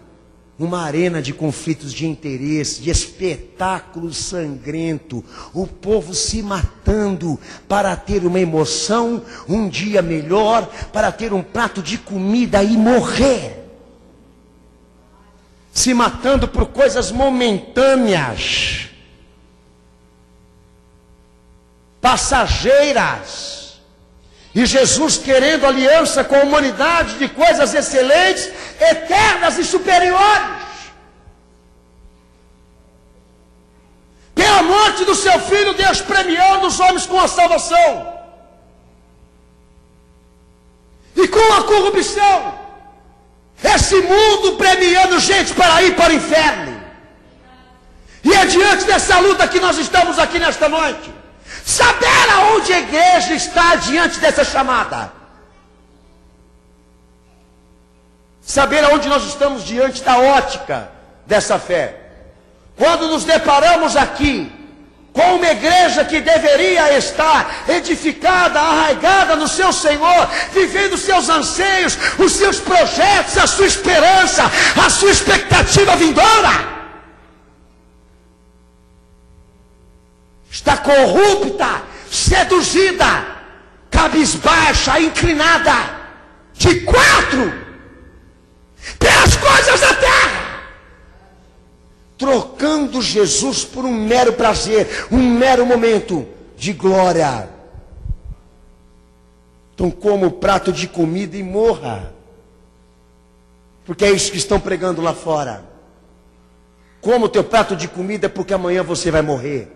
uma arena de conflitos de interesse, de espetáculo sangrento, o povo se matando para ter uma emoção, um dia melhor, para ter um prato de comida e morrer. Se matando por coisas momentâneas, passageiras. E Jesus querendo aliança com a humanidade de coisas excelentes, eternas e superiores. Pela morte do seu filho, Deus premiando os homens com a salvação. E com a corrupção. Esse mundo premiando gente para ir para o inferno. E é diante dessa luta que nós estamos aqui nesta noite. Saber aonde a igreja está diante dessa chamada. Saber aonde nós estamos diante da ótica dessa fé. Quando nos deparamos aqui com uma igreja que deveria estar edificada, arraigada no seu Senhor, vivendo os seus anseios, os seus projetos, a sua esperança, a sua expectativa vindoura, está corrupta, seduzida, cabisbaixa, inclinada, de quatro, pelas coisas da terra, trocando Jesus por um mero prazer, um mero momento de glória. Então coma o prato de comida e morra, porque é isso que estão pregando lá fora. Coma o teu prato de comida, porque amanhã você vai morrer.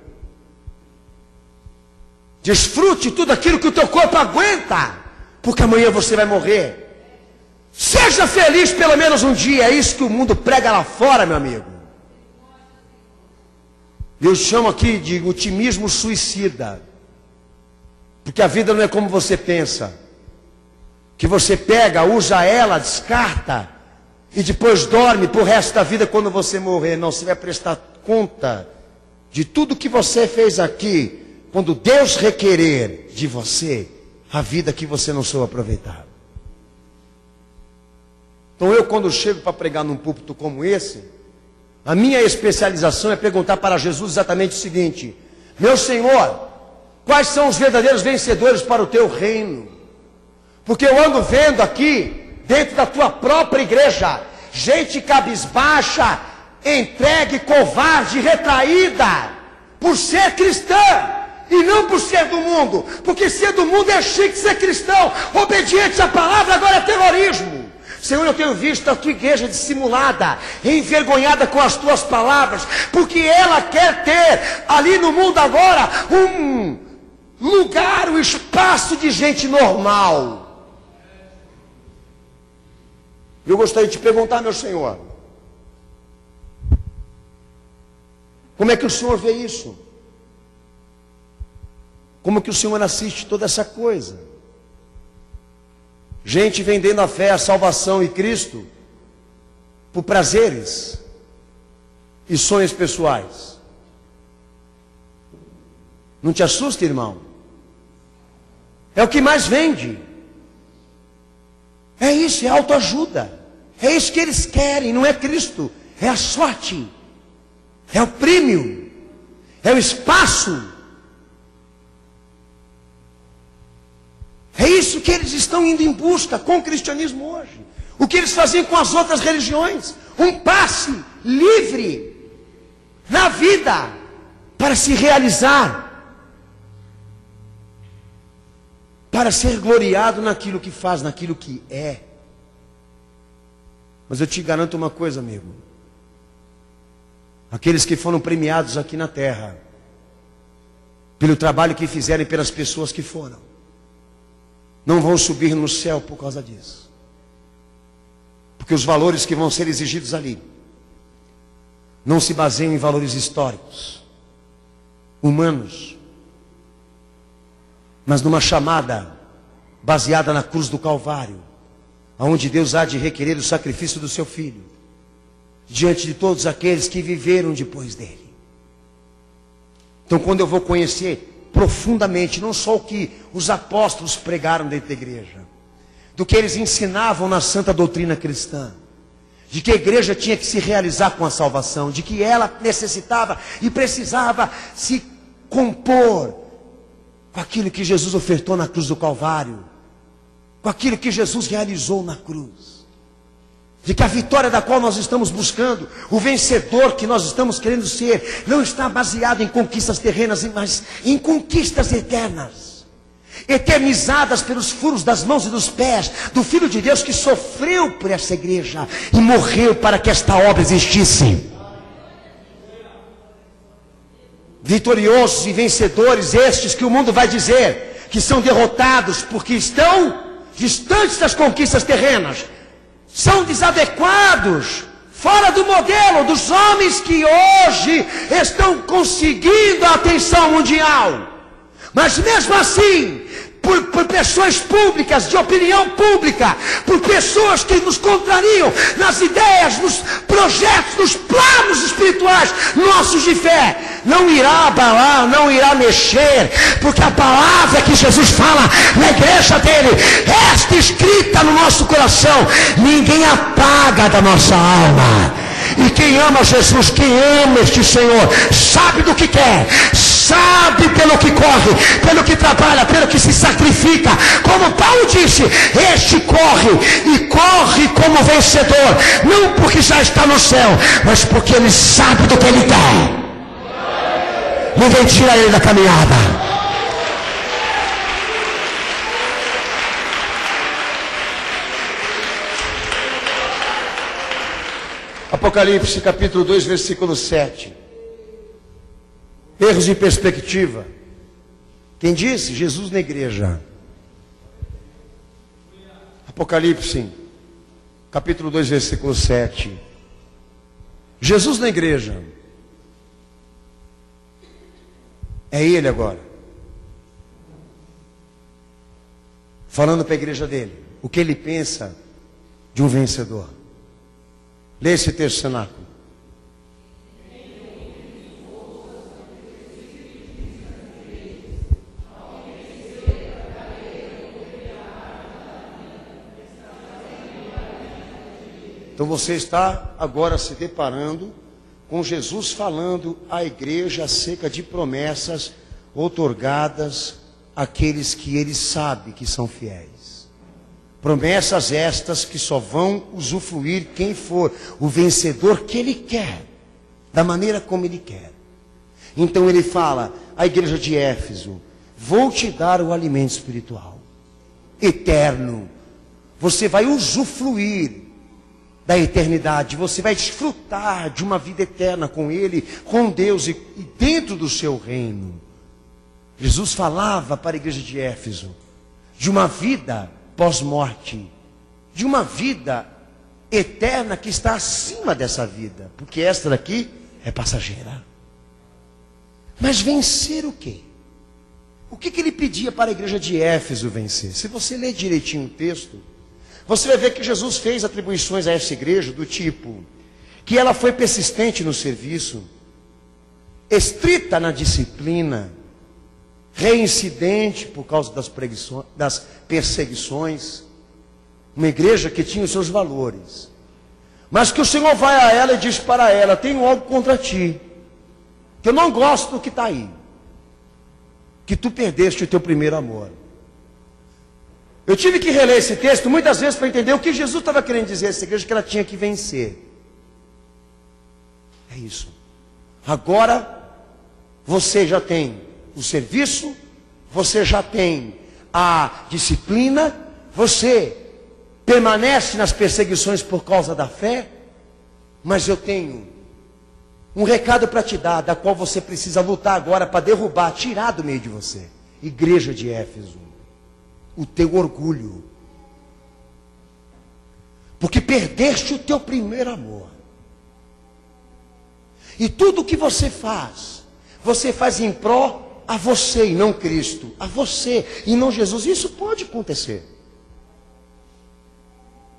Desfrute tudo aquilo que o teu corpo aguenta, porque amanhã você vai morrer. Seja feliz pelo menos um dia. É isso que o mundo prega lá fora, meu amigo. Eu chamo aqui de otimismo suicida. Porque a vida não é como você pensa. Que você pega, usa ela, descarta e depois dorme pro resto da vida quando você morrer. Não, você vai prestar conta de tudo que você fez aqui quando Deus requerer de você a vida que você não soube aproveitar. Então eu, quando chego para pregar num púlpito como esse, a minha especialização é perguntar para Jesus exatamente o seguinte: meu Senhor, quais são os verdadeiros vencedores para o teu reino? Porque eu ando vendo aqui, dentro da tua própria igreja, gente cabisbaixa, entregue, covarde, retraída, por ser cristã, e não por ser do mundo. Porque ser do mundo é chique, ser cristão, obediente à palavra, agora é terrorismo. Senhor, eu tenho visto a tua igreja dissimulada, envergonhada com as tuas palavras, porque ela quer ter ali no mundo agora um lugar, um espaço de gente normal. Eu gostaria de te perguntar, meu Senhor, como é que o Senhor vê isso? Como que o Senhor assiste toda essa coisa? Gente vendendo a fé, a salvação e Cristo por prazeres e sonhos pessoais. Não te assusta, irmão? É o que mais vende. É isso, é autoajuda. É isso que eles querem, não é Cristo. É a sorte. É o prêmio. É o espaço. É isso que eles estão indo em busca com o cristianismo hoje. O que eles faziam com as outras religiões. Um passe livre na vida para se realizar. Para ser gloriado naquilo que faz, naquilo que é. Mas eu te garanto uma coisa, amigo. Aqueles que foram premiados aqui na terra, pelo trabalho que fizeram e pelas pessoas que foram, não vão subir no céu por causa disso. Porque os valores que vão ser exigidos ali não se baseiam em valores históricos, humanos, mas numa chamada baseada na cruz do Calvário, onde Deus há de requerer o sacrifício do seu Filho, diante de todos aqueles que viveram depois dele. Então, quando eu vou conhecer profundamente, não só o que os apóstolos pregaram dentro da igreja, do que eles ensinavam na santa doutrina cristã, de que a igreja tinha que se realizar com a salvação, de que ela necessitava e precisava se compor com aquilo que Jesus ofertou na cruz do Calvário, com aquilo que Jesus realizou na cruz, de que a vitória da qual nós estamos buscando, o vencedor que nós estamos querendo ser, não está baseado em conquistas terrenas, mas em conquistas eternas, eternizadas pelos furos das mãos e dos pés do Filho de Deus que sofreu por essa igreja e morreu para que esta obra existisse. Vitoriosos e vencedores estes que o mundo vai dizer que são derrotados porque estão distantes das conquistas terrenas, são desadequados, fora do modelo dos homens que hoje estão conseguindo a atenção mundial. Mas mesmo assim, por pessoas públicas, de opinião pública, por pessoas que nos contrariam nas ideias, nos projetos, nos planos espirituais nossos de fé, não irá abalar, não irá mexer, porque a palavra que Jesus fala na igreja dele, esta escrita no nosso coração, ninguém apaga da nossa alma. E quem ama Jesus, quem ama este Senhor, sabe do que quer, sabe pelo que corre, pelo que trabalha, pelo que se sacrifica. Como Paulo disse, este corre e corre como vencedor, não porque já está no céu, mas porque ele sabe do que ele quer. Ninguém tira ele da caminhada. Apocalipse capítulo 2, versículo 7. Erros de perspectiva. Quem disse? Jesus na igreja. Apocalipse capítulo 2, versículo 7. Jesus na igreja. É ele agora. Falando para a igreja dele. O que ele pensa de um vencedor. Lê esse texto, cenáculo. Então você está agora se deparando com Jesus falando à igreja acerca de promessas outorgadas àqueles que ele sabe que são fiéis. Promessas estas que só vão usufruir quem for o vencedor que ele quer, da maneira como ele quer. Então ele fala à igreja de Éfeso: vou te dar o alimento espiritual, eterno. Você vai usufruir da eternidade, você vai desfrutar de uma vida eterna com ele, com Deus e dentro do seu reino. Jesus falava para a igreja de Éfeso de uma vida pós-morte, de uma vida eterna que está acima dessa vida, porque esta daqui é passageira. Mas vencer o quê? O que ele pedia para a igreja de Éfeso vencer? Se você ler direitinho o texto, você vai ver que Jesus fez atribuições a essa igreja do tipo que ela foi persistente no serviço, estrita na disciplina, reincidente por causa das perseguições, uma igreja que tinha os seus valores, mas que o Senhor vai a ela e diz para ela: tenho algo contra ti, que eu não gosto do que está aí, que tu perdeste o teu primeiro amor. Eu tive que reler esse texto muitas vezes para entender o que Jesus estava querendo dizer a essa igreja, que ela tinha que vencer. É isso. Agora você já tem o serviço, você já tem a disciplina, você permanece nas perseguições por causa da fé, mas eu tenho um recado para te dar, da qual você precisa lutar agora para derrubar, tirar do meio de você. Igreja de Éfeso, o teu orgulho, porque perdeste o teu primeiro amor. E tudo o que você faz em pró a você e não Cristo, a você e não Jesus. Isso pode acontecer.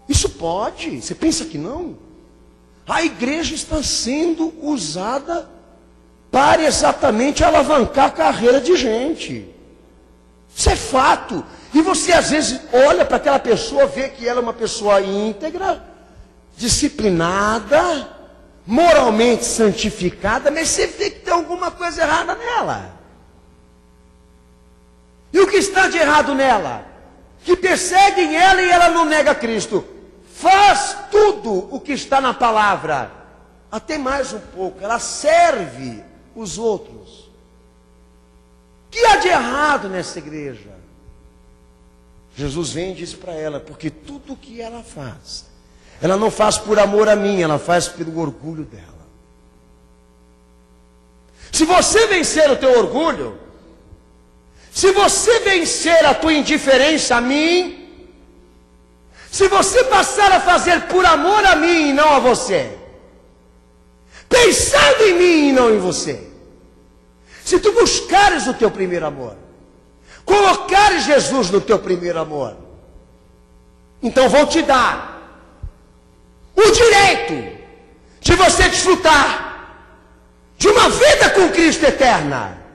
Isso pode. Você pensa que não? A igreja está sendo usada para exatamente alavancar a carreira de gente. Isso é fato. E você às vezes olha para aquela pessoa, vê que ela é uma pessoa íntegra, disciplinada, moralmente santificada, mas você vê que tem alguma coisa errada nela. E o que está de errado nela? Que perseguem ela e ela não nega Cristo. Faz tudo o que está na palavra, até mais um pouco, ela serve os outros. O que há de errado nessa igreja? Jesus vem e diz para ela: porque tudo o que ela faz, ela não faz por amor a mim, ela faz pelo orgulho dela. Se você vencer o teu orgulho, se você vencer a tua indiferença a mim, se você passar a fazer por amor a mim e não a você, pensando em mim e não em você, se tu buscares o teu primeiro amor, colocares Jesus no teu primeiro amor, então vou te dar o direito de você desfrutar de uma vida com Cristo eterna.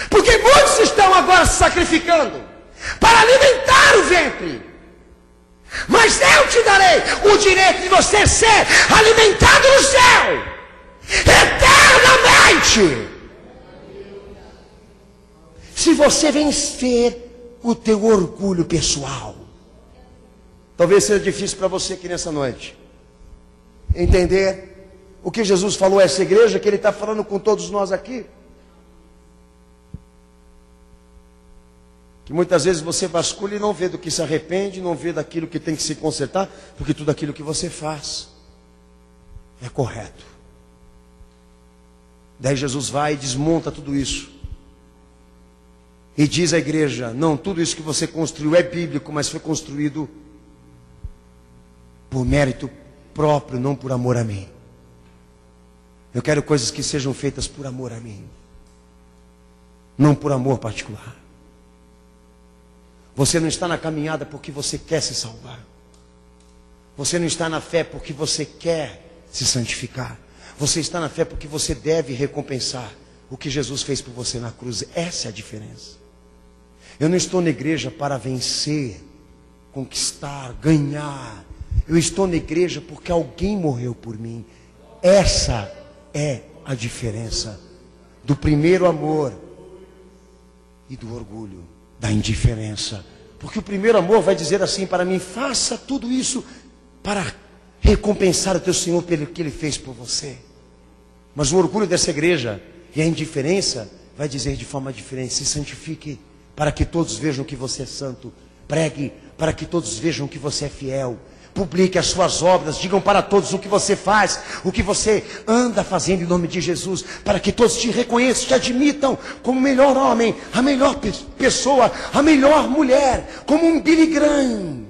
Porque muitos estão agora se sacrificando para alimentar o ventre, mas eu te darei o direito de você ser alimentado no céu eternamente, se você vencer o teu orgulho pessoal. Talvez seja difícil para você aqui nessa noite entender o que Jesus falou a essa igreja, que ele está falando com todos nós aqui. Que muitas vezes você vasculha e não vê do que se arrepende, não vê daquilo que tem que se consertar, porque tudo aquilo que você faz é correto. Daí Jesus vai e desmonta tudo isso. E diz à igreja: não, tudo isso que você construiu é bíblico, mas foi construído por mérito próprio, não por amor a mim. Eu quero coisas que sejam feitas por amor a mim, não por amor particular. Você não está na caminhada porque você quer se salvar. Você não está na fé porque você quer se santificar. Você está na fé porque você deve recompensar o que Jesus fez por você na cruz. Essa é a diferença. Eu não estou na igreja para vencer, conquistar, ganhar. Eu estou na igreja porque alguém morreu por mim. Essa é a diferença do primeiro amor e do orgulho, da indiferença. Porque o primeiro amor vai dizer assim para mim: faça tudo isso para recompensar o teu Senhor pelo que Ele fez por você. Mas o orgulho dessa igreja e a indiferença vai dizer de forma diferente: se santifique para que todos vejam que você é santo. Pregue para que todos vejam que você é fiel. Publique as suas obras, digam para todos o que você faz, o que você anda fazendo em nome de Jesus, para que todos te reconheçam, te admitam como o melhor homem, a melhor pessoa, a melhor mulher, como um Billy Graham.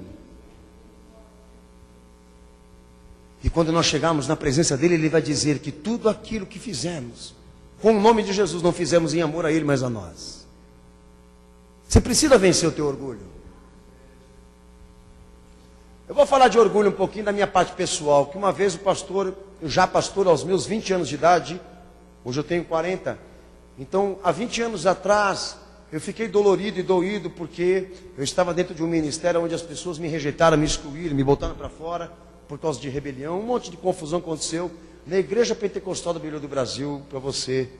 E quando nós chegarmos na presença dele, ele vai dizer que tudo aquilo que fizemos, com o nome de Jesus, não fizemos em amor a ele, mas a nós. Você precisa vencer o teu orgulho. Eu vou falar de orgulho um pouquinho da minha parte pessoal, que uma vez eu já pastor aos meus 20 anos de idade, hoje eu tenho 40, então há 20 anos atrás, eu fiquei dolorido e doído, porque eu estava dentro de um ministério onde as pessoas me rejeitaram, me excluíram, me botaram para fora, por causa de rebelião, um monte de confusão aconteceu na Igreja Pentecostal da Bíblia do Brasil, para você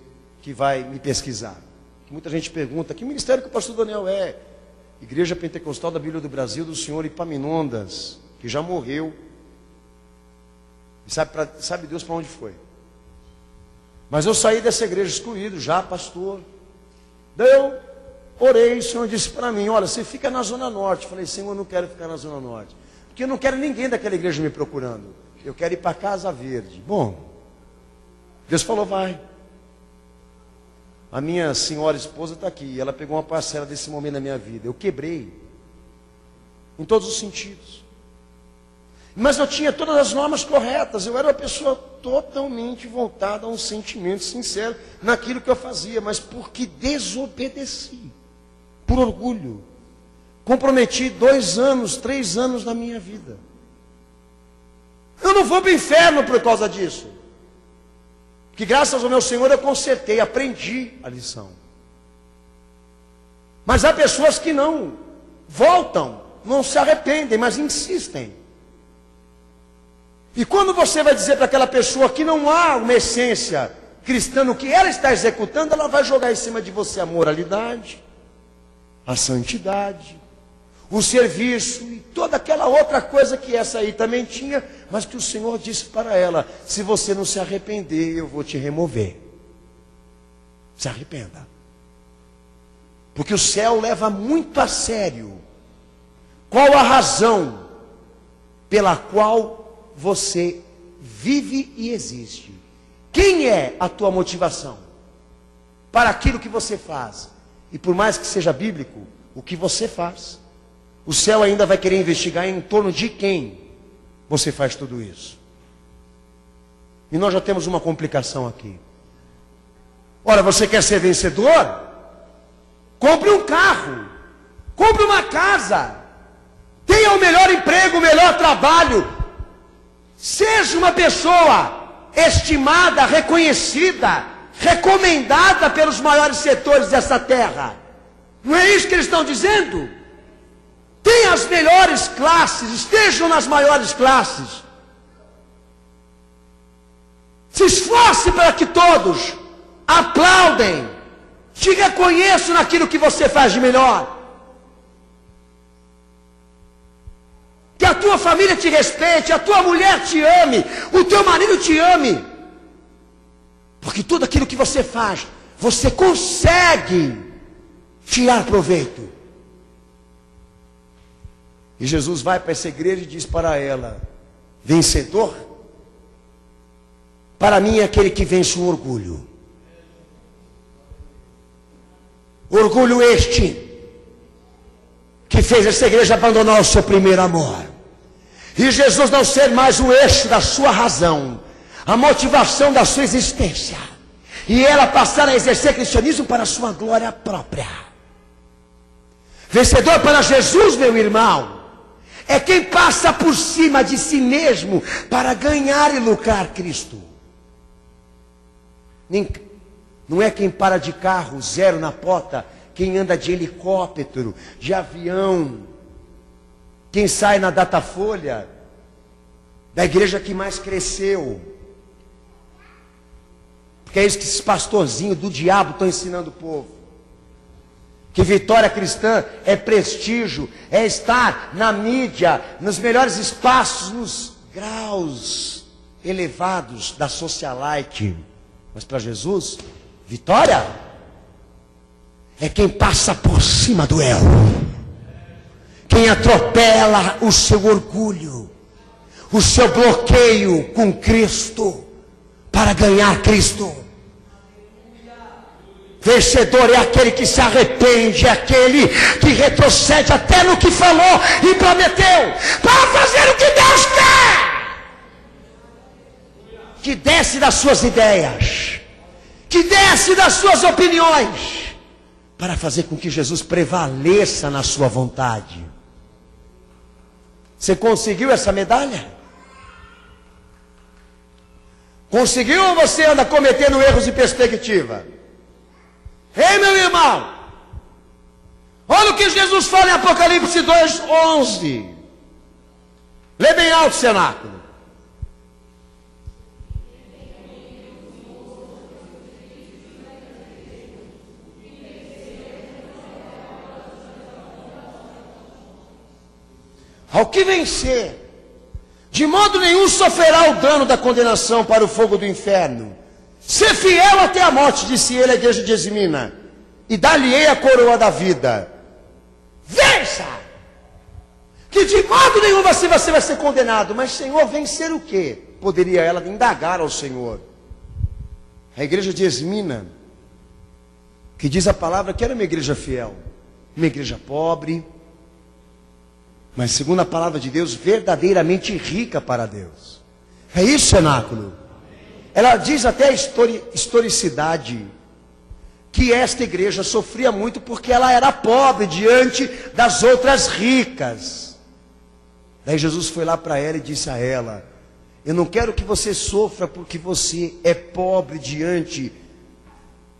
que vai me pesquisar. Muita gente pergunta: que ministério que o pastor Daniel é? Igreja Pentecostal da Bíblia do Brasil, do senhor Epaminondas, que já morreu. E sabe Deus para onde foi. Mas eu saí dessa igreja excluído, já pastor. Daí eu orei, o Senhor disse para mim: olha, você fica na Zona Norte. Eu falei: Senhor, eu não quero ficar na Zona Norte, porque eu não quero ninguém daquela igreja me procurando. Eu quero ir para Casa Verde. Bom, Deus falou: vai. A minha senhora esposa está aqui, ela pegou uma parcela desse momento da minha vida. Eu quebrei, em todos os sentidos. Mas eu tinha todas as normas corretas, eu era uma pessoa totalmente voltada a um sentimento sincero naquilo que eu fazia, mas porque desobedeci, por orgulho, comprometi 2 anos, 3 anos da minha vida. Eu não vou para o inferno por causa disso. Que graças ao meu Senhor eu consertei, aprendi a lição. Mas há pessoas que não voltam, não se arrependem, mas insistem. E quando você vai dizer para aquela pessoa que não há uma essência cristã no que ela está executando, ela vai jogar em cima de você a moralidade, a santidade, o serviço e toda aquela outra coisa que essa aí também tinha, mas que o Senhor disse para ela: se você não se arrepender, eu vou te remover. Se arrependa. Porque o céu leva muito a sério qual a razão pela qual você vive e existe. Quem é a tua motivação para aquilo que você faz? E por mais que seja bíblico, o que você faz, o céu ainda vai querer investigar em torno de quem você faz tudo isso. E nós já temos uma complicação aqui. Ora, você quer ser vencedor? Compre um carro, compre uma casa, tenha o melhor emprego, o melhor trabalho, seja uma pessoa estimada, reconhecida, recomendada pelos maiores setores dessa terra. Não é isso que eles estão dizendo? Tenha as melhores classes, estejam nas maiores classes. Se esforce para que todos aplaudem, te reconheçam naquilo que você faz de melhor. Que a tua família te respeite, a tua mulher te ame, o teu marido te ame. Porque tudo aquilo que você faz, você consegue tirar proveito. E Jesus vai para essa igreja e diz para ela: vencedor para mim, é aquele que vence o orgulho. Orgulho este que fez essa igreja abandonar o seu primeiro amor. E Jesus não ser mais o eixo da sua razão, a motivação da sua existência. E ela passar a exercer cristianismo para a sua glória própria. Vencedor para Jesus, meu irmão, é quem passa por cima de si mesmo para ganhar e lucrar Cristo. Não é quem para de carro, zero na porta, quem anda de helicóptero, de avião, quem sai na Datafolha, da igreja que mais cresceu. Porque é isso que esses pastorzinhos do diabo estão ensinando o povo. Que vitória cristã é prestígio, é estar na mídia, nos melhores espaços, nos graus elevados da socialite. Mas para Jesus, vitória é quem passa por cima do eu, quem atropela o seu orgulho, o seu bloqueio com Cristo, para ganhar Cristo. Vencedor é aquele que se arrepende, é aquele que retrocede até no que falou e prometeu, para fazer o que Deus quer. Que desce das suas ideias, que desce das suas opiniões, para fazer com que Jesus prevaleça na sua vontade. Você conseguiu essa medalha? Conseguiu ou você anda cometendo erros de perspectiva? Ei, meu irmão, olha o que Jesus fala em Apocalipse 2:11. Lê bem alto, cenáculo. Ao que vencer, de modo nenhum sofrerá o dano da condenação para o fogo do inferno. Ser fiel até a morte, disse ele à igreja de Esmina, e dar-lhe-ei a coroa da vida. Vença! Que de modo nenhum você vai ser condenado. Mas, Senhor, vencer o quê? Poderia ela indagar ao Senhor. A igreja de Esmina, que diz a palavra que era uma igreja fiel, uma igreja pobre, mas segundo a palavra de Deus, verdadeiramente rica para Deus. É isso, cenáculo. Ela diz até a historicidade, que esta igreja sofria muito porque ela era pobre diante das outras ricas. Daí Jesus foi lá para ela e disse a ela: eu não quero que você sofra porque você é pobre diante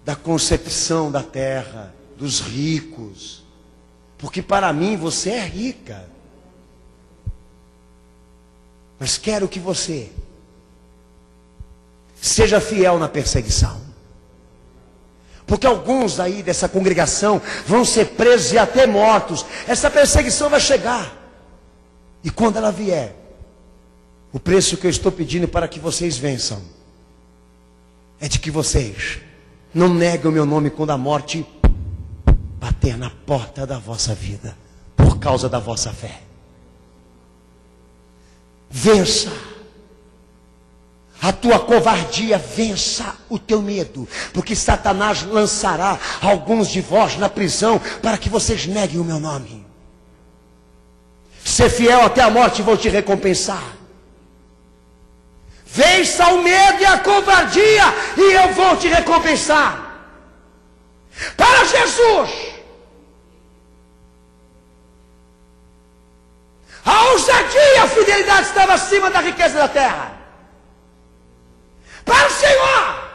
da concepção da terra, dos ricos, porque para mim você é rica. Mas quero que você seja fiel na perseguição. Porque alguns aí dessa congregação vão ser presos e até mortos. Essa perseguição vai chegar. E quando ela vier, o preço que eu estou pedindo para que vocês vençam é de que vocês não neguem o meu nome quando a morte bater na porta da vossa vida, por causa da vossa fé. Vença a tua covardia, vença o teu medo, porque Satanás lançará alguns de vós na prisão para que vocês neguem o meu nome. Ser fiel até a morte, vou te recompensar. Vença o medo e a covardia e eu vou te recompensar. Para Jesus, a ousadia e a fidelidade estavam acima da riqueza da terra. Para o Senhor,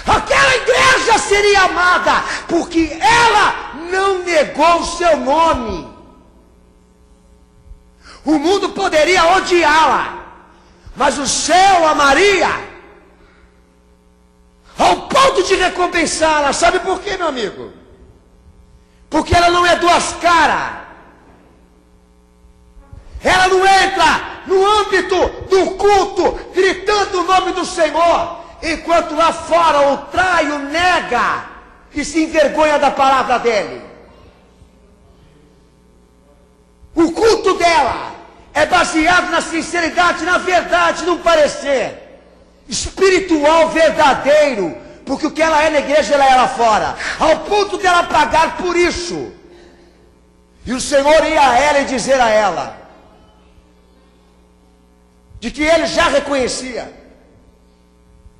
aquela igreja seria amada, porque ela não negou o seu nome. O mundo poderia odiá-la, mas o céu amaria, ao ponto de recompensá-la. Sabe por quê, meu amigo? Porque ela não é duas caras. Ela não entra no âmbito do culto gritando o nome do Senhor, enquanto lá fora o trai, o nega e se envergonha da palavra dele. O culto dela é baseado na sinceridade, na verdade, no parecer. espiritual verdadeiro, porque o que ela é na igreja, ela é lá fora, ao ponto de ela pagar por isso. E o Senhor ia a ela e dizer a ela, de que Ele já reconhecia,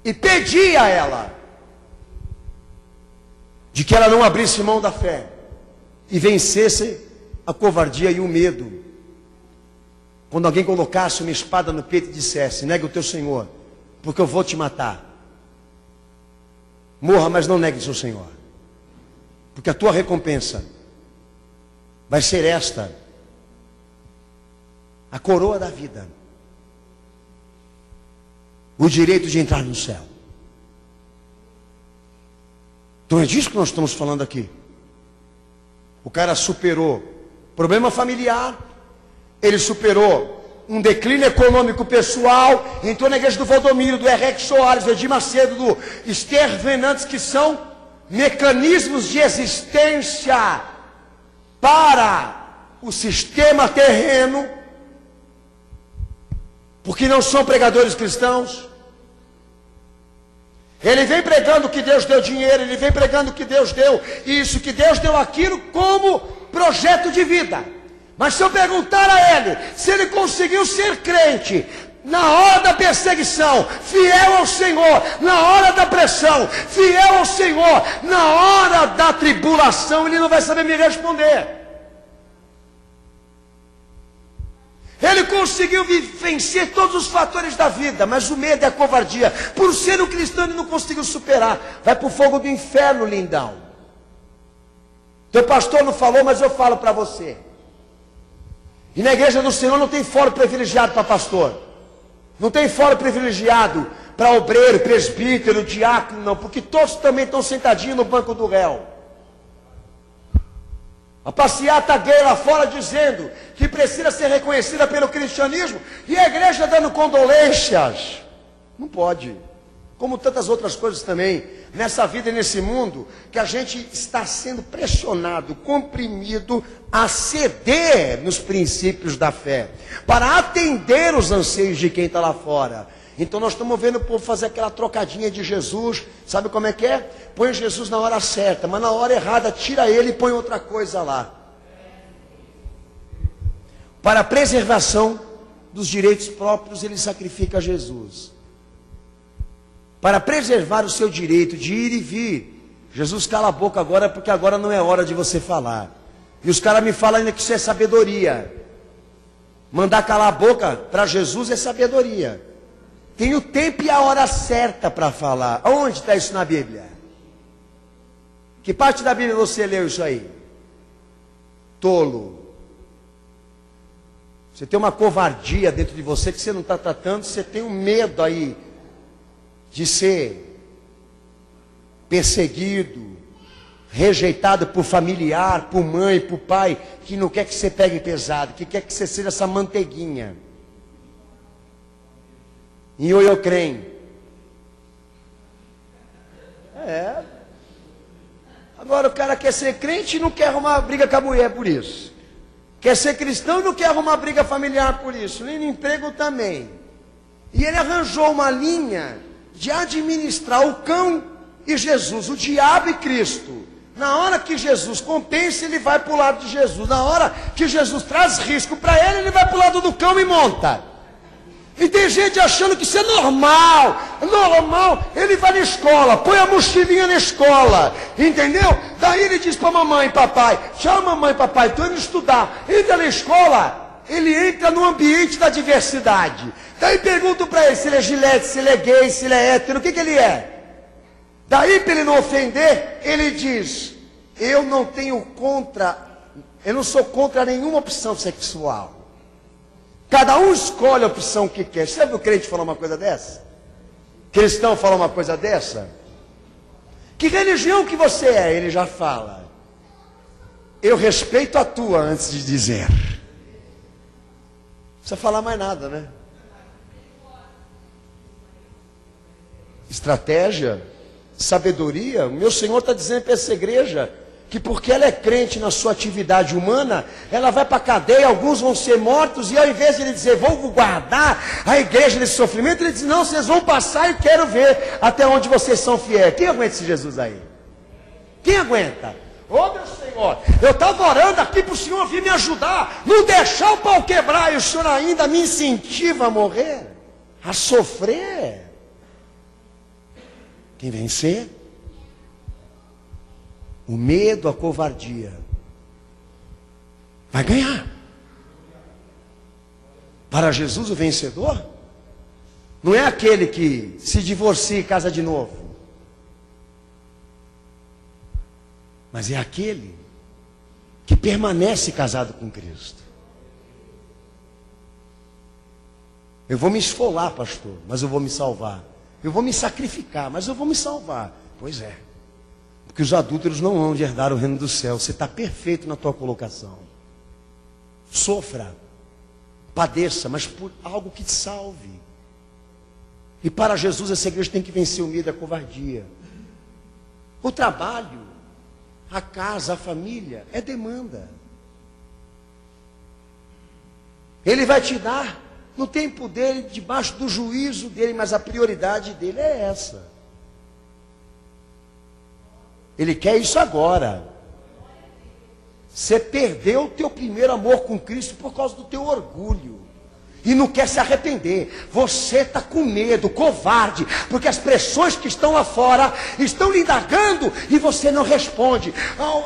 e pedia a ela, de que ela não abrisse mão da fé, e vencesse a covardia e o medo. Quando alguém colocasse uma espada no peito e dissesse, negue o teu Senhor, porque eu vou te matar. Morra, mas não negue o seu Senhor, porque a tua recompensa vai ser esta, a coroa da vida, o direito de entrar no céu. Então é disso que nós estamos falando aqui. O cara superou problema familiar, ele superou um declínio econômico pessoal, entrou na igreja do Valdomiro, do Henrique Soares, do Edir Macedo, do Esther Venantes, que são mecanismos de existência para o sistema terreno, porque não são pregadores cristãos. Ele vem pregando que Deus deu dinheiro, ele vem pregando que Deus deu isso, que Deus deu aquilo como projeto de vida. Mas se eu perguntar a ele, se ele conseguiu ser crente na hora da perseguição, fiel ao Senhor, na hora da pressão, fiel ao Senhor, na hora da tribulação, ele não vai saber me responder. Ele conseguiu vencer todos os fatores da vida, mas o medo e a covardia, por ser um cristão, ele não conseguiu superar. Vai para o fogo do inferno, lindão. Teu pastor não falou, mas eu falo para você. E na igreja do Senhor não tem fórum privilegiado para pastor. Não tem fórum privilegiado para obreiro, presbítero, diácono, não. Porque todos também estão sentadinhos no banco do réu. A passeata gay lá fora dizendo que precisa ser reconhecida pelo cristianismo. E a igreja dando condolências. Não pode. Como tantas outras coisas também. Nessa vida e nesse mundo, que a gente está sendo pressionado, comprimido a ceder nos princípios da fé, para atender os anseios de quem está lá fora. Então nós estamos vendo o povo fazer aquela trocadinha de Jesus, sabe como é que é? Põe Jesus na hora certa, mas na hora errada tira ele e põe outra coisa lá. Para a preservação dos direitos próprios, ele sacrifica Jesus. Para preservar o seu direito de ir e vir, Jesus cala a boca agora, porque agora não é hora de você falar. E os caras me falam ainda que isso é sabedoria. Mandar calar a boca para Jesus é sabedoria. Tem o tempo e a hora certa para falar. Onde está isso na Bíblia? Que parte da Bíblia você leu isso aí? Tolo. Você tem uma covardia dentro de você que você não está tratando, você tem um medo aí de ser perseguido, rejeitado por familiar, por mãe, por pai, que não quer que você pegue pesado, que quer que você seja essa manteiguinha. E eu creio. Agora o cara quer ser crente e não quer arrumar briga com a mulher por isso. Quer ser cristão e não quer arrumar briga familiar por isso. Nem no emprego também. E ele arranjou uma linha de administrar o cão e Jesus, o diabo e Cristo. Na hora que Jesus compensa, ele vai para o lado de Jesus. Na hora que Jesus traz risco para ele, ele vai para o lado do cão e monta. E tem gente achando que isso é normal. Normal, ele vai na escola, põe a mochilinha na escola, entendeu? Daí ele diz para mamãe e papai, tchau mamãe e papai, estou indo estudar. Entra na escola, ele entra no ambiente da diversidade. Daí pergunto para ele se ele é gilete, se ele é gay, se ele é hétero, o que ele é? Daí para ele não ofender, ele diz, eu não sou contra nenhuma opção sexual. Cada um escolhe a opção que quer. Você já viu o crente falar uma coisa dessa? Cristão falar uma coisa dessa? Que religião que você é? Ele já fala. Eu respeito a tua antes de dizer. Não precisa falar mais nada, né? Estratégia, sabedoria. O meu Senhor está dizendo para essa igreja que porque ela é crente na sua atividade humana, ela vai para a cadeia, alguns vão ser mortos, e ao invés de ele dizer, vou guardar a igreja desse sofrimento, ele diz, não, vocês vão passar e quero ver até onde vocês são fiéis. Quem aguenta esse Jesus aí? Quem aguenta? Ô meu Senhor, eu estava orando aqui para o Senhor vir me ajudar, não deixar o pau quebrar, e o Senhor ainda me incentiva a morrer, a sofrer. Quem vencer? O medo, a covardia, vai ganhar. Para Jesus, o vencedor não é aquele que se divorcia e casa de novo, mas é aquele que permanece casado com Cristo. Eu vou me esfolar, pastor, mas eu vou me salvar. Eu vou me sacrificar, mas eu vou me salvar. Pois é. Porque os adúlteros não hão de herdar o reino do céu. Você está perfeito na tua colocação. Sofra, padeça, mas por algo que te salve. E para Jesus essa igreja tem que vencer o medo e a covardia. O trabalho, a casa, a família, é demanda. Ele vai te dar no tempo dele, debaixo do juízo dele, mas a prioridade dele é essa. Ele quer isso agora. Você perdeu o teu primeiro amor com Cristo por causa do teu orgulho. E não quer se arrepender. Você está com medo, covarde, porque as pressões que estão lá fora estão lhe indagando e você não responde.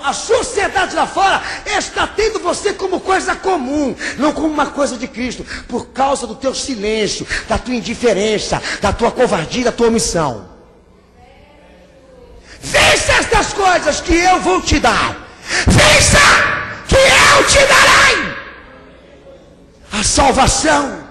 A sociedade lá fora está tendo você como coisa comum, não como uma coisa de Cristo, por causa do teu silêncio, da tua indiferença, da tua covardia, da tua omissão. Vença estas coisas que eu vou te dar. Vença, que eu te darei a salvação.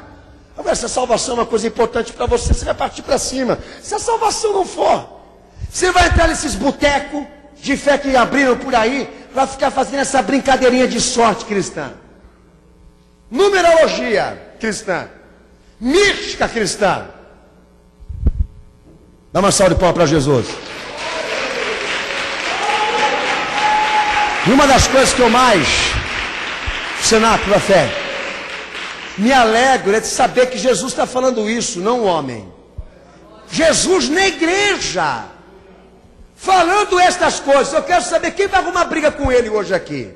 Agora, se a salvação é uma coisa importante para você, você vai partir para cima. Se a salvação não for, você vai entrar nesses botecos de fé que abriram por aí, para ficar fazendo essa brincadeirinha de sorte cristã, numerologia cristã, mística cristã. Dá uma salva de palmas para Jesus. E uma das coisas que eu mais, Cenáculo da Fé, me alegro é de saber que Jesus está falando isso, não o homem. Jesus na igreja, falando estas coisas. Eu quero saber quem vai arrumar briga com ele hoje aqui.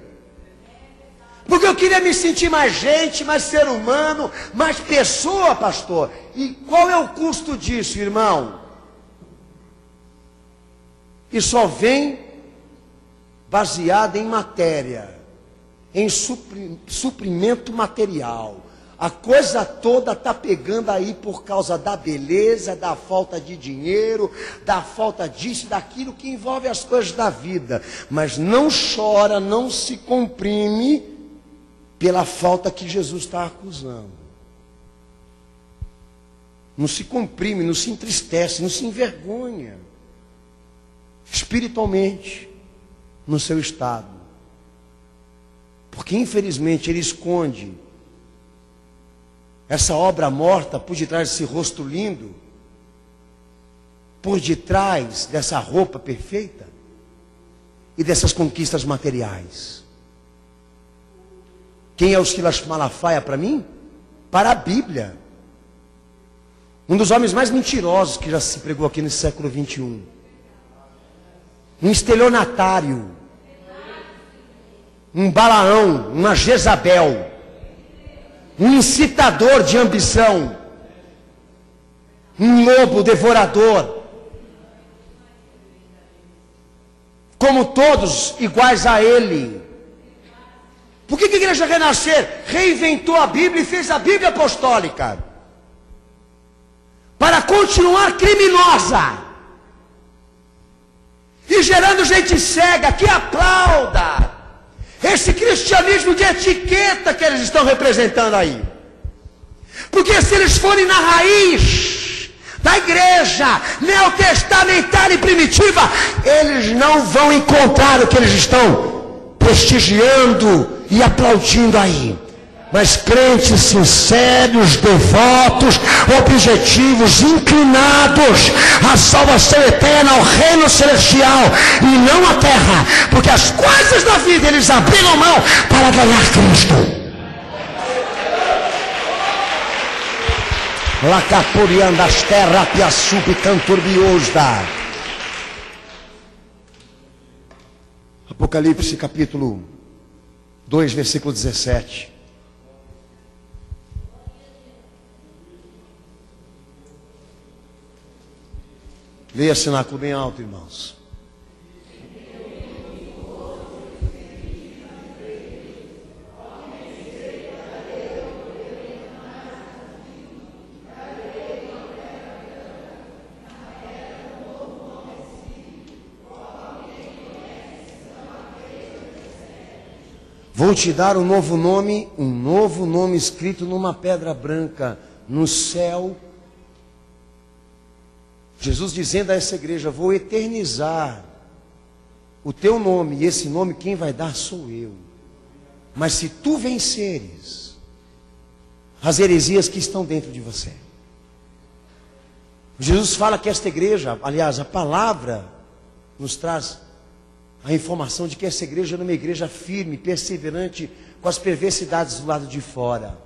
Porque eu queria me sentir mais gente, mais ser humano, mais pessoa, pastor. E qual é o custo disso, irmão? E só vem baseada em matéria, em suprimento material. A coisa toda está pegando aí por causa da beleza, da falta de dinheiro, da falta disso, daquilo que envolve as coisas da vida. Mas não chora, não se comprime pela falta que Jesus está acusando. Não se comprime, não se entristece, não se envergonha. Espiritualmente, no seu estado, porque infelizmente ele esconde essa obra morta por detrás desse rosto lindo, por detrás dessa roupa perfeita e dessas conquistas materiais. Quem é o Silas Malafaia para mim? Para a Bíblia, um dos homens mais mentirosos que já se pregou aqui no século 21. Um estelionatário, um Balaão, uma Jezabel, um incitador de ambição, um lobo devorador, como todos iguais a ele. Por que a Igreja Renascer reinventou a Bíblia e fez a Bíblia apostólica? Para continuar criminosa e gerando gente cega que aplauda esse cristianismo de etiqueta que eles estão representando aí. Porque se eles forem na raiz da igreja neotestamentária e primitiva, eles não vão encontrar o que eles estão prestigiando e aplaudindo aí. Mas crentes sinceros, devotos, objetivos, inclinados à salvação eterna, ao reino celestial e não à terra, porque as coisas da vida eles abriram mão para ganhar Cristo. Lacapuriandas terra piaçup canturbiosda. Apocalipse capítulo 2, versículo 17. Leia cenáculo bem alto, irmãos. Vou te dar um novo nome escrito numa pedra branca, no céu. Jesus dizendo a essa igreja: vou eternizar o teu nome, e esse nome quem vai dar sou eu. Mas se tu venceres as heresias que estão dentro de você. Jesus fala que esta igreja, aliás, a palavra nos traz a informação de que essa igreja era uma igreja firme, perseverante, com as perversidades do lado de fora.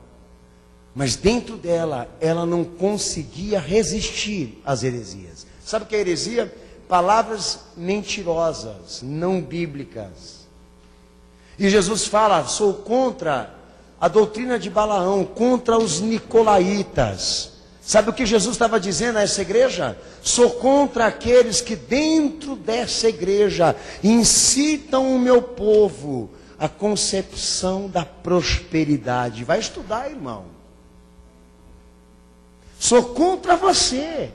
Mas dentro dela, ela não conseguia resistir às heresias. Sabe o que é heresia? Palavras mentirosas, não bíblicas. E Jesus fala: sou contra a doutrina de Balaão, contra os nicolaítas. Sabe o que Jesus estava dizendo a essa igreja? Sou contra aqueles que dentro dessa igreja incitam o meu povo à concepção da prosperidade. Vai estudar, irmão. Sou contra você.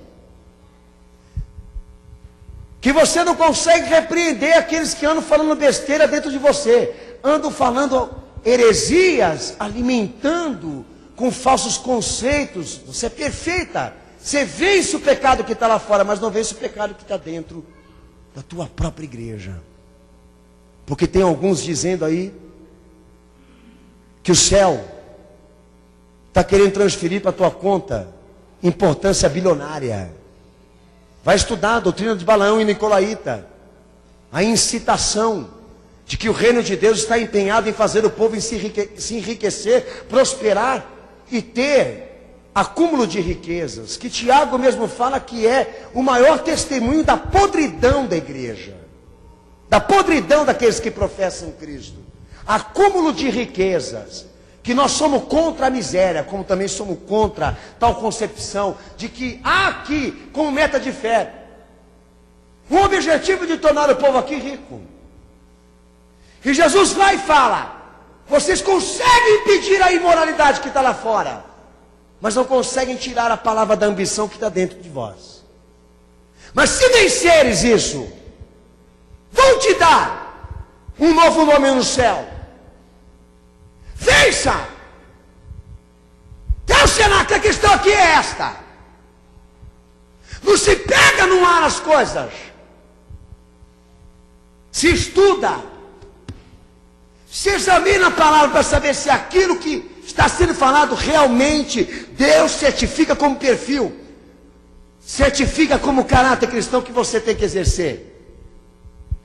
Que você não consegue repreender aqueles que andam falando besteira dentro de você. Andam falando heresias, alimentando com falsos conceitos. Você é perfeita. Você vence o pecado que está lá fora, mas não vence o pecado que está dentro da tua própria igreja. Porque tem alguns dizendo aí que o céu está querendo transferir para a tua conta importância bilionária. Vai estudar a doutrina de Balaão e Nicolaíta. A incitação de que o reino de Deus está empenhado em fazer o povo se enriquecer, prosperar e ter acúmulo de riquezas. Que Tiago mesmo fala que é o maior testemunho da podridão da igreja. Da podridão daqueles que professam Cristo. Acúmulo de riquezas. Que nós somos contra a miséria, como também somos contra tal concepção de que há aqui, como meta de fé, um objetivo de tornar o povo aqui rico. E Jesus vai e fala: vocês conseguem impedir a imoralidade que está lá fora, mas não conseguem tirar a palavra da ambição que está dentro de vós. Mas se venceres isso, vou te dar um novo nome no céu. Vença! Então, cenáculo, a questão aqui é esta: não se pega no ar as coisas, se estuda, se examina a palavra para saber se aquilo que está sendo falado realmente Deus certifica como perfil, certifica como caráter cristão que você tem que exercer.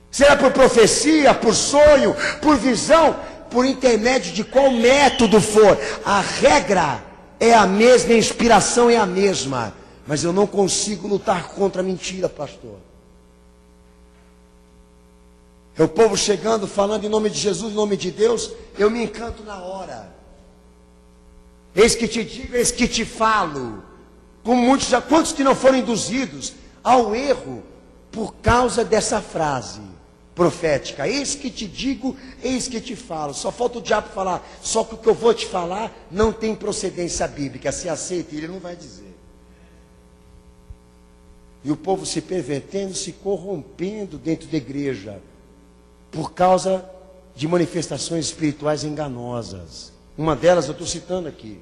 Será por profecia, por sonho, por visão, por intermédio de qual método for, a regra é a mesma, a inspiração é a mesma. Mas eu não consigo lutar contra a mentira, pastor. É o povo chegando, falando em nome de Jesus, em nome de Deus, eu me encanto na hora. Eis que te digo, eis que te falo. Como muitos, quantos que não foram induzidos ao erro por causa dessa frase profética: eis que te digo, eis que te falo. Só falta o diabo falar: só que o que eu vou te falar não tem procedência bíblica. Se aceita, ele não vai dizer. E o povo se pervertendo, se corrompendo dentro da igreja, por causa de manifestações espirituais enganosas. Uma delas eu estou citando aqui.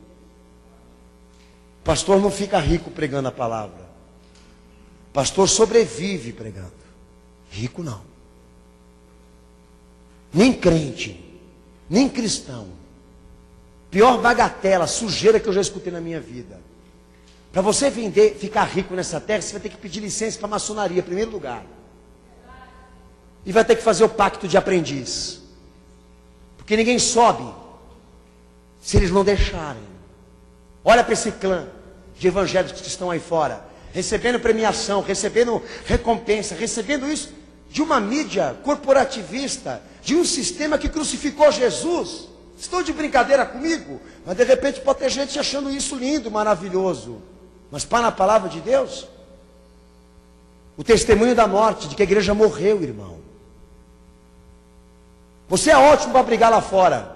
Pastor não fica rico pregando a palavra. Pastor sobrevive pregando. Rico não. Nem crente, nem cristão, pior bagatela, sujeira que eu já escutei na minha vida. Para você vender, ficar rico nessa terra, você vai ter que pedir licença para a maçonaria, em primeiro lugar. E vai ter que fazer o pacto de aprendiz. Porque ninguém sobe se eles não deixarem. Olha para esse clã de evangélicos que estão aí fora, recebendo premiação, recebendo recompensa, recebendo isso de uma mídia corporativista, de um sistema que crucificou Jesus. Estão de brincadeira comigo? Mas de repente pode ter gente achando isso lindo, maravilhoso. Mas para na palavra de Deus, o testemunho da morte, de que a igreja morreu, irmão. Você é ótimo para brigar lá fora,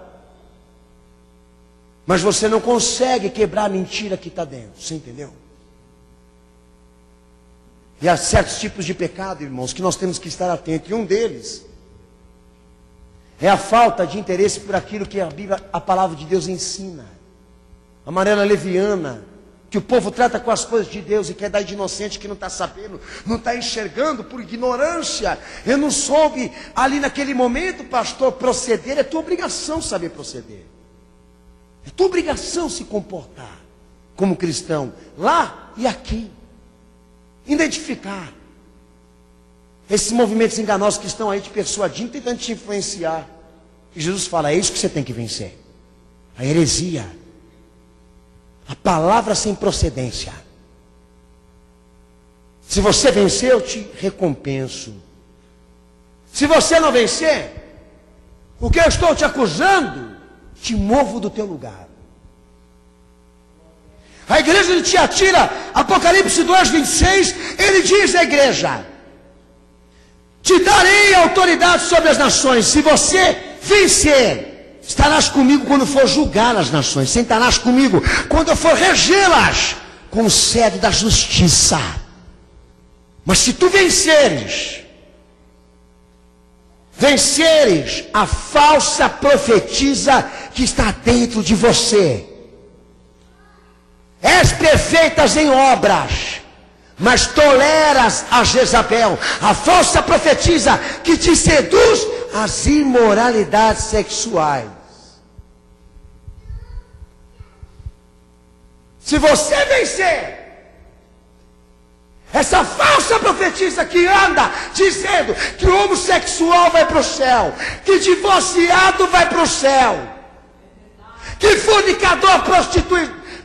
mas você não consegue quebrar a mentira que está dentro, você entendeu? E há certos tipos de pecado, irmãos, que nós temos que estar atentos. E um deles é a falta de interesse por aquilo que a Bíblia, a palavra de Deus ensina. A maneira leviana, que o povo trata com as coisas de Deus e quer dar de inocente que não está sabendo, não está enxergando por ignorância. Eu não soube ali naquele momento, pastor, proceder. É tua obrigação saber proceder. É tua obrigação se comportar como cristão, lá e aqui. Identificar esses movimentos enganosos que estão aí te persuadindo, tentando te influenciar. E Jesus fala, é isso que você tem que vencer. A heresia. A palavra sem procedência. Se você vencer, eu te recompenso. Se você não vencer, o que eu estou te acusando, te movo do teu lugar. A igreja de Tiatira, Apocalipse 2:26, ele diz à igreja: te darei autoridade sobre as nações. Se você vencer, estarás comigo quando for julgar as nações. Sentarás comigo quando eu for regê-las com o cetro da justiça. Mas se tu venceres a falsa profetisa que está dentro de você. És perfeitas em obras, mas toleras a Jezabel, a falsa profetisa que te seduz às imoralidades sexuais. Se você vencer essa falsa profetisa que anda dizendo que o homossexual vai para o céu, que divorciado vai para o céu, que fornicador,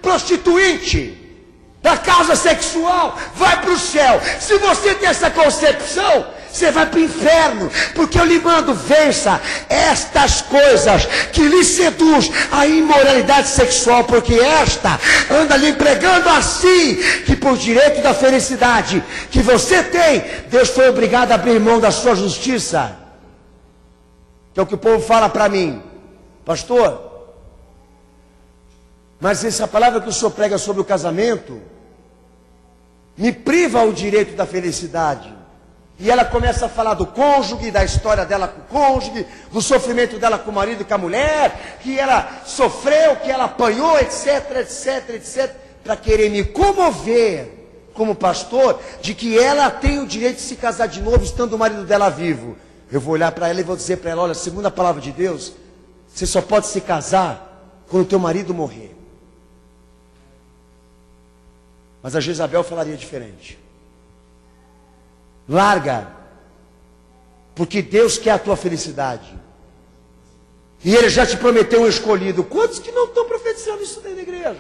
prostituinte da causa sexual vai para o céu. Se você tem essa concepção, você vai para o inferno, porque eu lhe mando, vença estas coisas que lhe seduz a imoralidade sexual, porque esta anda lhe pregando assim, que por direito da felicidade que você tem, Deus foi obrigado a abrir mão da sua justiça. Que é o que o povo fala para mim, pastor, mas essa palavra que o senhor prega sobre o casamento me priva o direito da felicidade. E ela começa a falar do cônjuge, da história dela com o cônjuge, do sofrimento dela com o marido e com a mulher, que ela sofreu, que ela apanhou, etc, etc, etc, para querer me comover como pastor, de que ela tem o direito de se casar de novo, estando o marido dela vivo. Eu vou olhar para ela e vou dizer para ela, olha, segundo a palavra de Deus, você só pode se casar quando o teu marido morrer. Mas a Jezabel falaria diferente. Larga, porque Deus quer a tua felicidade. E Ele já te prometeu um escolhido. Quantos que não estão profetizando isso dentro da igreja?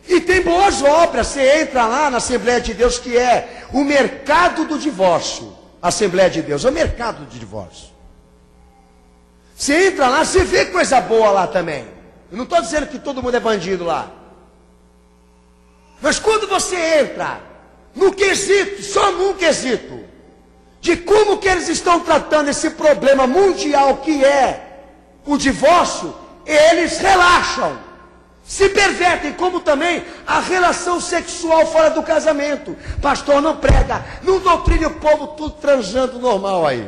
E tem boas obras. Você entra lá na Assembleia de Deus, que é o mercado do divórcio. A Assembleia de Deus é o mercado do divórcio. Você entra lá, você vê coisa boa lá também. Eu não estou dizendo que todo mundo é bandido lá. Mas quando você entra no quesito, só num quesito, de como que eles estão tratando esse problema mundial que é o divórcio, eles relaxam, se pervertem, como também a relação sexual fora do casamento. Pastor, não prega, não doutrina o povo tudo transando normal aí.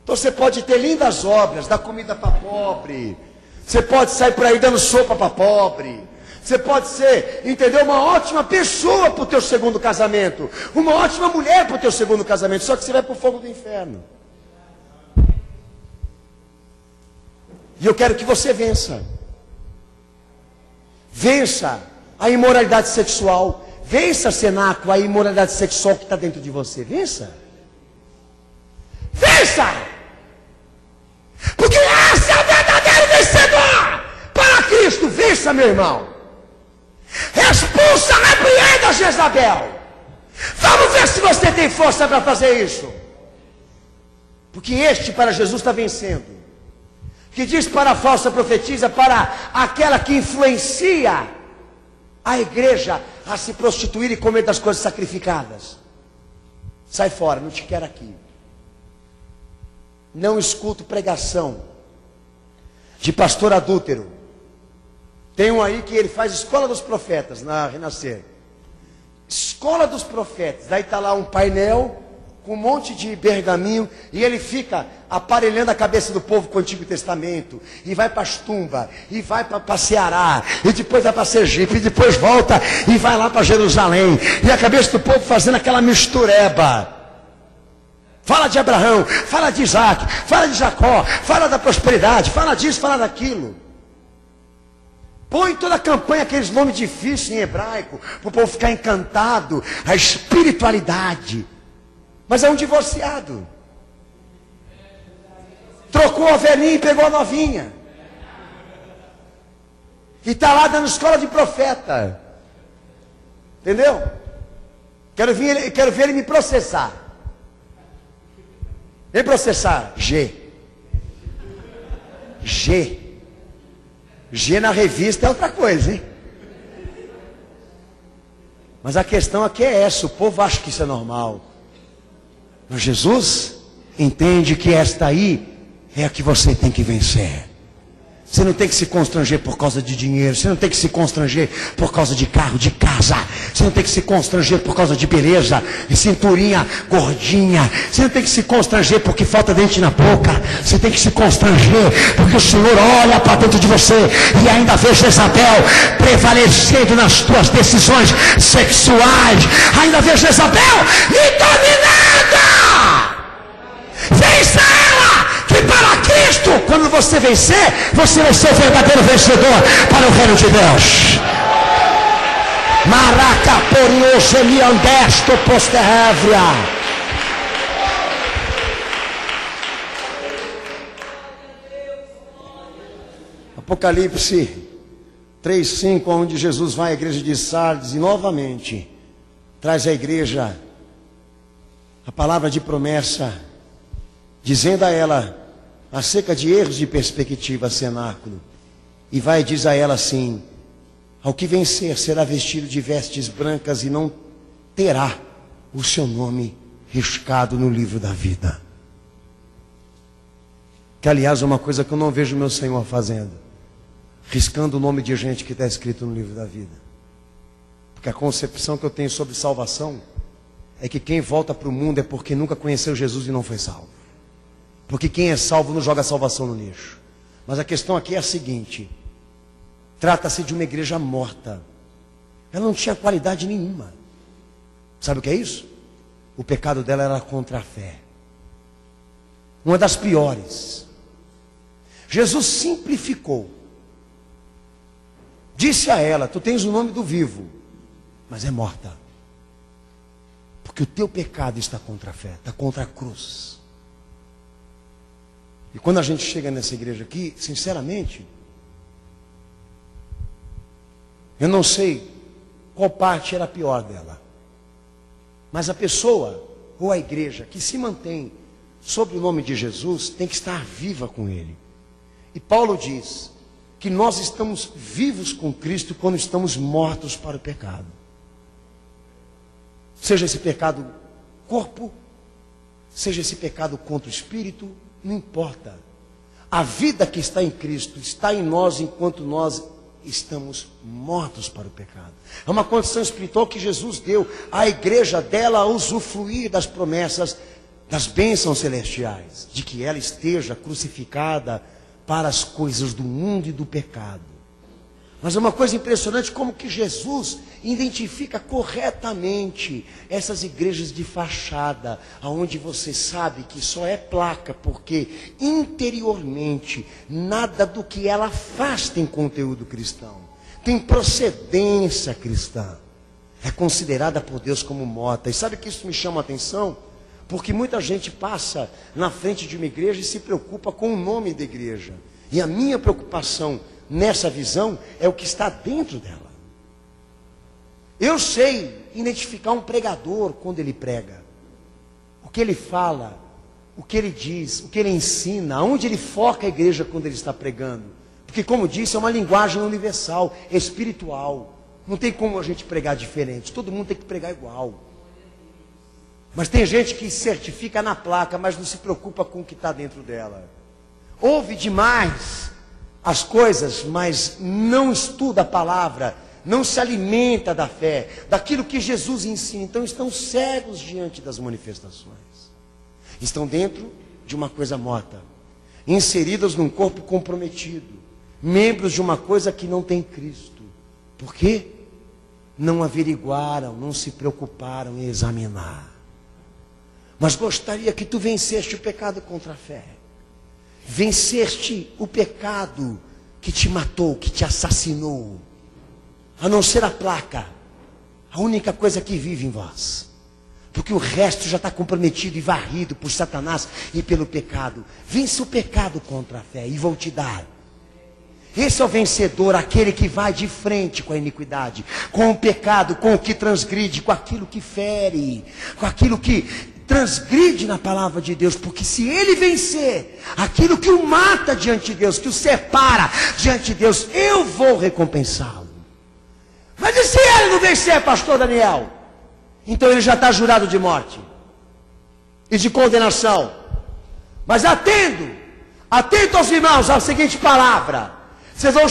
Então você pode ter lindas obras, dar comida para pobre, você pode sair por aí dando sopa para pobre, você pode ser, entendeu, uma ótima pessoa para o teu segundo casamento, uma ótima mulher para o teu segundo casamento, só que você vai para o fogo do inferno. E eu quero que você vença. Vença a imoralidade sexual. Vença, cenáculo, a imoralidade sexual que está dentro de você. Vença. Vença! Porque esse é o verdadeiro vencedor para Cristo. Vença, meu irmão. Expulsa, repreenda Jezabel. Vamos ver se você tem força para fazer isso. Porque este para Jesus está vencendo. Que diz para a falsa profetisa, para aquela que influencia a igreja a se prostituir e comer das coisas sacrificadas. Sai fora, não te quero aqui. Não escuto pregação de pastor adúltero. Tem um aí que ele faz escola dos profetas na Renascer. Escola dos profetas. Daí está lá um painel com um monte de pergaminho e ele fica aparelhando a cabeça do povo com o Antigo Testamento. E vai para as tumbas, e vai para Ceará, e depois vai para Sergipe, e depois volta e vai lá para Jerusalém. E a cabeça do povo fazendo aquela mistureba. Fala de Abraão, fala de Isaac, fala de Jacó, fala da prosperidade, fala disso, fala daquilo. Põe toda a campanha, aqueles nomes difíceis em hebraico, para o povo ficar encantado, a espiritualidade. Mas é um divorciado. Trocou a velhinha e pegou a novinha. E está lá dando escola de profeta. Entendeu? Quero ver ele me processar. Vem processar. G na revista é outra coisa, hein? Mas a questão aqui é essa. O povo acha que isso é normal. Mas Jesus entende que esta aí é a que você tem que vencer. Você não tem que se constranger por causa de dinheiro. Você não tem que se constranger por causa de carro, de casa. Você não tem que se constranger por causa de beleza, de cinturinha gordinha. Você não tem que se constranger porque falta dente na boca. Você tem que se constranger porque o Senhor olha para dentro de você e ainda vê Jezabel prevalecendo nas tuas decisões sexuais. Ainda vê Jezabel lhe dominando. Vença ela! Que para Cristo, quando você vencer, você vai ser o verdadeiro vencedor para o reino de Deus. Maraca porioso me andesto posterrévria. Apocalipse 3:5, onde Jesus vai à igreja de Sardes e novamente traz à igreja a palavra de promessa, dizendo a ela acerca de erros de perspectiva, cenáculo. E vai e diz a ela assim: ao que vencer será vestido de vestes brancas e não terá o seu nome riscado no livro da vida. Que aliás é uma coisa que eu não vejo meu Senhor fazendo, riscando o nome de gente que está escrito no livro da vida. Porque a concepção que eu tenho sobre salvação é que quem volta para o mundo é porque nunca conheceu Jesus e não foi salvo. Porque quem é salvo não joga a salvação no lixo. Mas a questão aqui é a seguinte: trata-se de uma igreja morta. Ela não tinha qualidade nenhuma. Sabe o que é isso? O pecado dela era contra a fé. Uma das piores. Jesus simplificou. Disse a ela: tu tens o nome do vivo, mas é morta. Porque o teu pecado está contra a fé, está contra a cruz. E quando a gente chega nessa igreja aqui, sinceramente, eu não sei qual parte era a pior dela. Mas a pessoa ou a igreja que se mantém sobre o nome de Jesus tem que estar viva com Ele. E Paulo diz que nós estamos vivos com Cristo quando estamos mortos para o pecado. Seja esse pecado corpo, seja esse pecado contra o espírito, não importa. A vida que está em Cristo está em nós enquanto nós estamos mortos para o pecado. É uma condição espiritual que Jesus deu à igreja dela a usufruir das promessas, das bênçãos celestiais, de que ela esteja crucificada para as coisas do mundo e do pecado. Mas é uma coisa impressionante como que Jesus identifica corretamente essas igrejas de fachada, aonde você sabe que só é placa, porque interiormente nada do que ela faz tem conteúdo cristão, tem procedência cristã, é considerada por Deus como morta. E sabe que isso me chama a atenção? Porque muita gente passa na frente de uma igreja e se preocupa com o nome da igreja. E a minha preocupação nessa visão é o que está dentro dela. Eu sei identificar um pregador quando ele prega, o que ele fala, o que ele diz, o que ele ensina, aonde ele foca a igreja quando ele está pregando. Porque, como disse, é uma linguagem universal, espiritual. Não tem como a gente pregar diferente, todo mundo tem que pregar igual. Mas tem gente que certifica na placa, mas não se preocupa com o que está dentro dela. Ouve demais as coisas, mas não estuda a palavra, não se alimenta da fé, daquilo que Jesus ensina. Então estão cegos diante das manifestações. Estão dentro de uma coisa morta, inseridas num corpo comprometido, membros de uma coisa que não tem Cristo. Por quê? Não averiguaram, não se preocuparam em examinar. Mas gostaria que tu venceste o pecado contra a fé. Venceste o pecado que te matou, que te assassinou. A não ser a placa, a única coisa que vive em vós. Porque o resto já está comprometido e varrido por Satanás e pelo pecado. Vence o pecado contra a fé e vou te dar. Esse é o vencedor, aquele que vai de frente com a iniquidade, com o pecado, com o que transgride, com aquilo que fere, com aquilo que transgride na palavra de Deus. Porque se ele vencer aquilo que o mata diante de Deus, que o separa diante de Deus, eu vou recompensá-lo. Mas e se ele não vencer, pastor Daniel? Então ele já está jurado de morte e de condenação. Mas atento aos irmãos, à seguinte palavra. Vocês vão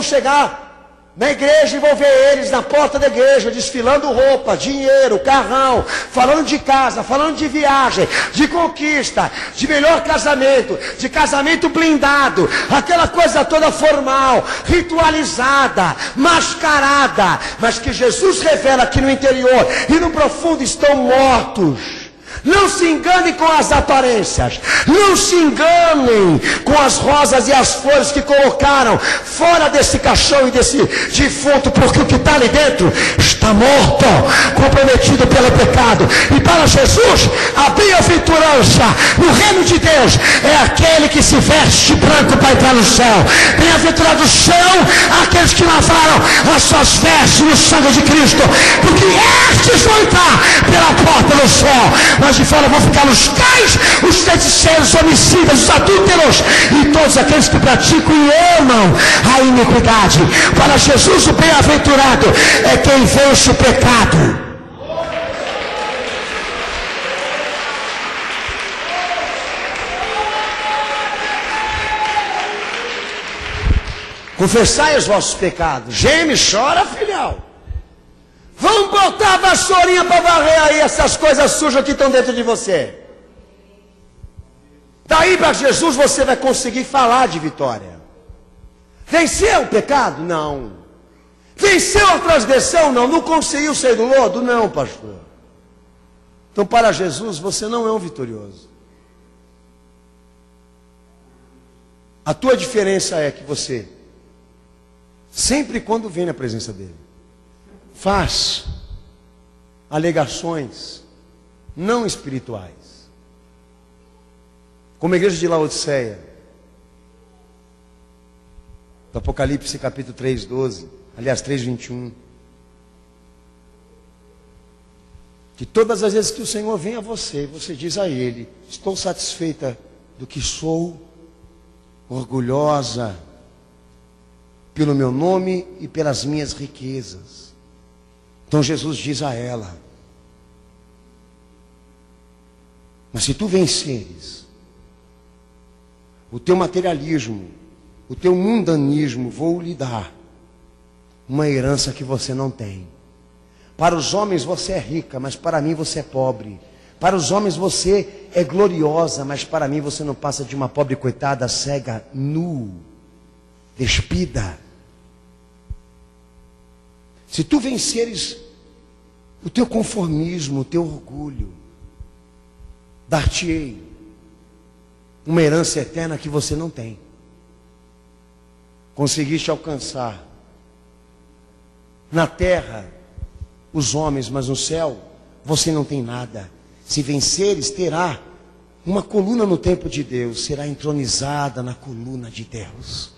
chegar na igreja e vão ver eles na porta da igreja, desfilando roupa, dinheiro, carrão, falando de casa, falando de viagem, de conquista, de melhor casamento, de casamento blindado, aquela coisa toda formal, ritualizada, mascarada, mas que Jesus revela que no interior e no profundo estão mortos. Não se enganem com as aparências, não se enganem com as rosas e as flores que colocaram fora desse caixão e desse defunto, porque o que está ali dentro está morto, comprometido pelo pecado. E para Jesus, a bem-aventurança no reino de Deus é aquele que se veste branco para entrar no céu. Bem-aventurados são aqueles que lavaram as suas vestes no sangue de Cristo, porque estes vão entrar pela porta do céu. Mas de fora vão ficar os cães, os feiticeiros, os homicidas, os adúlteros e todos aqueles que praticam e amam a iniquidade. Para Jesus, o bem-aventurado é quem vence o pecado. Confessai os vossos pecados. Geme, chora, filhão. Vamos botar a vassourinha para varrer aí essas coisas sujas que estão dentro de você. Daí para Jesus você vai conseguir falar de vitória. Venceu o pecado? Não. Venceu a transgressão? Não. Não conseguiu sair do lodo? Não, pastor. Então para Jesus você não é um vitorioso. A tua diferença é que você, sempre quando vem na presença dele, faz alegações não espirituais. Como a igreja de Laodiceia, do Apocalipse capítulo 3, 12, aliás 3, 21. Que todas as vezes que o Senhor vem a você, você diz a Ele: estou satisfeita do que sou, orgulhosa pelo meu nome e pelas minhas riquezas. Então Jesus diz a ela: mas se tu venceres o teu materialismo, o teu mundanismo, vou lhe dar uma herança que você não tem. Para os homens você é rica, mas para mim você é pobre. Para os homens você é gloriosa, mas para mim você não passa de uma pobre coitada, cega, nu, despida. Se tu venceres o teu conformismo, o teu orgulho, dar-te-ei uma herança eterna que você não tem. Conseguiste alcançar na terra os homens, mas no céu você não tem nada. Se venceres, terá uma coluna no templo de Deus, será entronizada na coluna de Deus.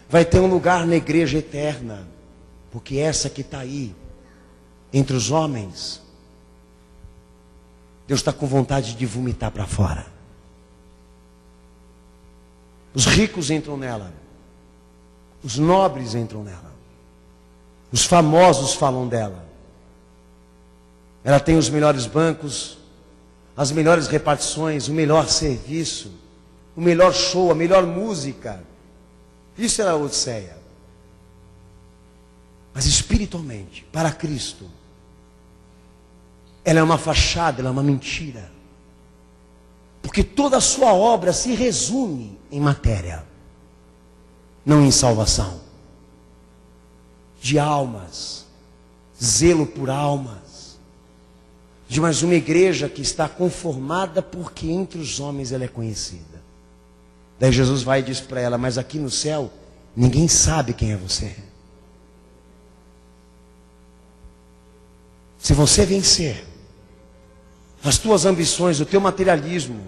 Vai ter um lugar na igreja eterna, porque essa que está aí, entre os homens, Deus está com vontade de vomitar para fora. Os ricos entram nela, os nobres entram nela, os famosos falam dela. Ela tem os melhores bancos, as melhores repartições, o melhor serviço, o melhor show, a melhor música. Isso era a Odisseia. Mas espiritualmente, para Cristo, ela é uma fachada, ela é uma mentira. Porque toda a sua obra se resume em matéria, não em salvação. De almas, zelo por almas, de mais uma igreja que está conformada porque entre os homens ela é conhecida. Daí Jesus vai e diz para ela: mas aqui no céu, ninguém sabe quem é você. Se você vencer as tuas ambições, o teu materialismo,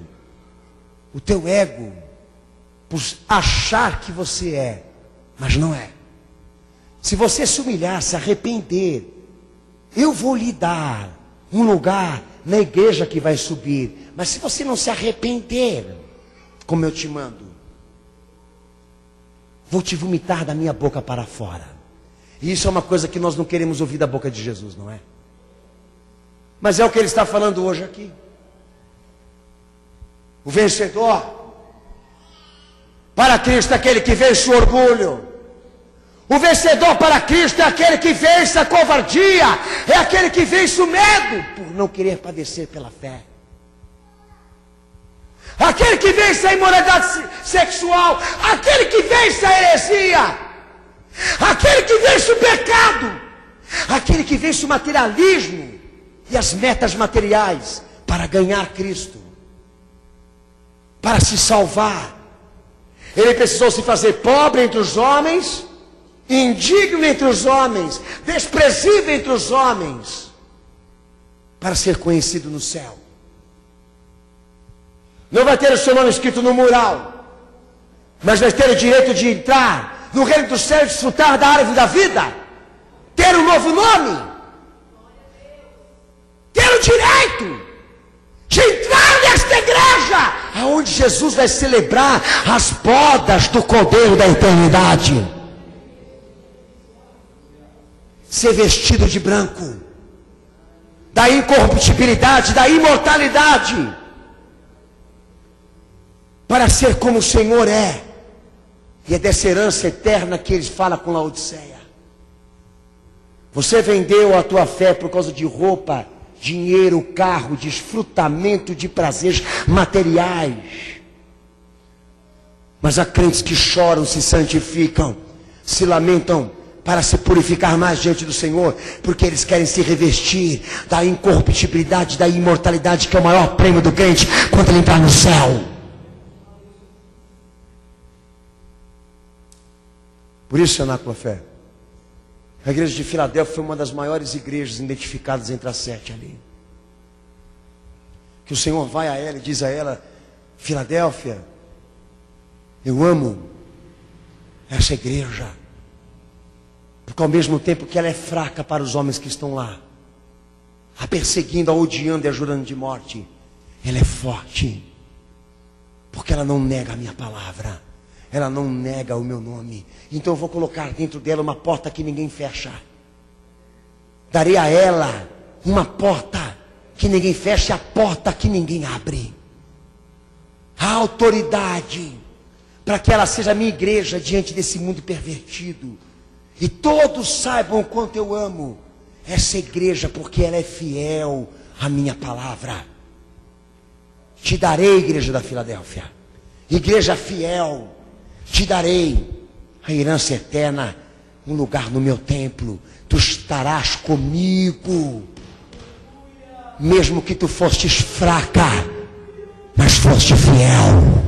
o teu ego, por achar que você é, mas não é. Se você se humilhar, se arrepender, eu vou lhe dar um lugar na igreja que vai subir. Mas se você não se arrepender, como eu te mando, vou te vomitar da minha boca para fora. E isso é uma coisa que nós não queremos ouvir da boca de Jesus, não é? Mas é o que ele está falando hoje aqui. O vencedor para Cristo é aquele que vence o orgulho. O vencedor para Cristo é aquele que vence a covardia. É aquele que vence o medo por não querer padecer pela fé. Aquele que vence a imoralidade sexual. Aquele que vence a heresia. Aquele que vence o pecado. Aquele que vence o materialismo e as metas materiais para ganhar Cristo, para se salvar. Ele precisou se fazer pobre entre os homens, indigno entre os homens, desprezível entre os homens, para ser conhecido no céu. Não vai ter o seu nome escrito no mural, mas vai ter o direito de entrar no reino do céu e desfrutar da árvore da vida, ter um novo nome, ter o direito de entrar nesta igreja, aonde Jesus vai celebrar as bodas do Cordeiro da eternidade. Ser vestido de branco, da incorruptibilidade, da imortalidade, para ser como o Senhor é. E é dessa herança eterna que ele fala com Laodiceia. Você vendeu a tua fé por causa de roupa, dinheiro, carro, desfrutamento de prazeres materiais. Mas há crentes que choram, se santificam, se lamentam para se purificar mais diante do Senhor, porque eles querem se revestir da incorruptibilidade, da imortalidade, que é o maior prêmio do crente quando ele entrar no céu. Por isso, Cenáculo Fé, a igreja de Filadélfia foi uma das maiores igrejas identificadas entre as 7 ali. Que o Senhor vai a ela e diz a ela: Filadélfia, eu amo essa igreja, porque ao mesmo tempo que ela é fraca para os homens que estão lá, a perseguindo, a odiando e a jurando de morte, ela é forte, porque ela não nega a minha palavra, ela não nega o meu nome. Então eu vou colocar dentro dela uma porta que ninguém fecha. Darei a ela uma porta que ninguém fecha, a porta que ninguém abre. A autoridade para que ela seja a minha igreja diante desse mundo pervertido. E todos saibam o quanto eu amo essa igreja, porque ela é fiel à minha palavra. Te darei, igreja da Filadélfia, igreja fiel, te darei a herança eterna um lugar no meu templo. Tu estarás comigo. Mesmo que tu fostes fraca, mas foste fiel.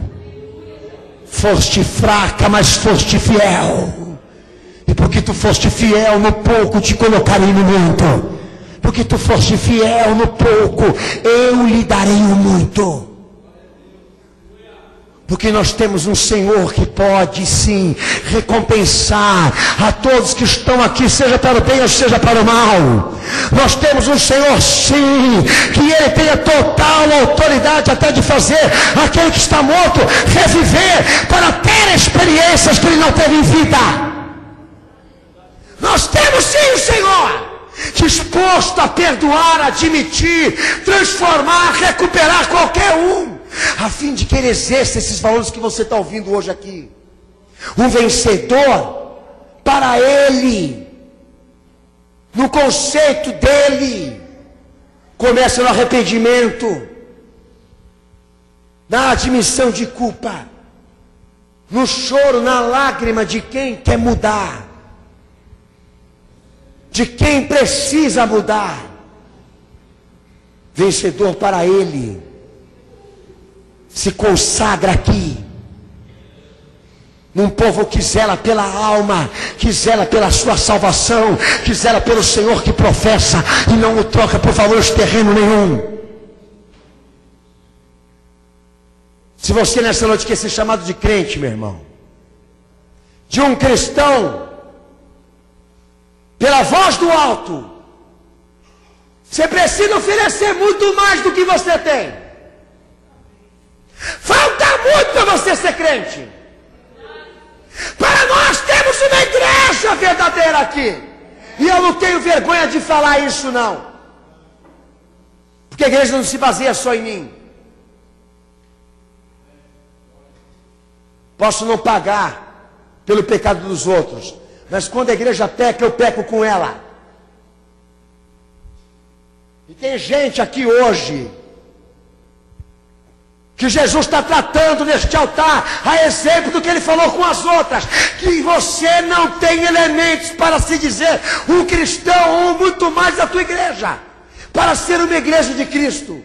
Foste fraca, mas foste fiel. E porque tu foste fiel no pouco, te colocarei no muito. Porque tu foste fiel no pouco, eu lhe darei o muito. Porque nós temos um Senhor que pode sim recompensar a todos que estão aqui, seja para o bem ou seja para o mal. Nós temos um Senhor sim, que Ele tem a total autoridade até de fazer aquele que está morto reviver, para ter experiências que ele não teve em vida. Nós temos sim o Senhor disposto a perdoar, admitir, transformar, recuperar qualquer um, a fim de que ele exerça esses valores que você está ouvindo hoje aqui. Um vencedor, para ele, no conceito dele, começa no arrependimento, na admissão de culpa, no choro, na lágrima de quem quer mudar, de quem precisa mudar. Vencedor, para ele, se consagra aqui, num povo que zela pela alma, que zela pela sua salvação, que zela pelo Senhor que professa e não o troca por valores terreno nenhum. Se você nessa noite quer ser chamado de crente, meu irmão, de um cristão, pela voz do alto, você precisa oferecer muito mais do que você tem. Falta muito para você ser crente. Para nós temos uma igreja verdadeira aqui. E eu não tenho vergonha de falar isso não. Porque a igreja não se baseia só em mim. Posso não pagar pelo pecado dos outros, mas quando a igreja peca, eu peco com ela. E tem gente aqui hoje que Jesus está tratando neste altar, a exemplo do que ele falou com as outras, que você não tem elementos para se dizer um cristão ou muito mais da tua igreja, para ser uma igreja de Cristo,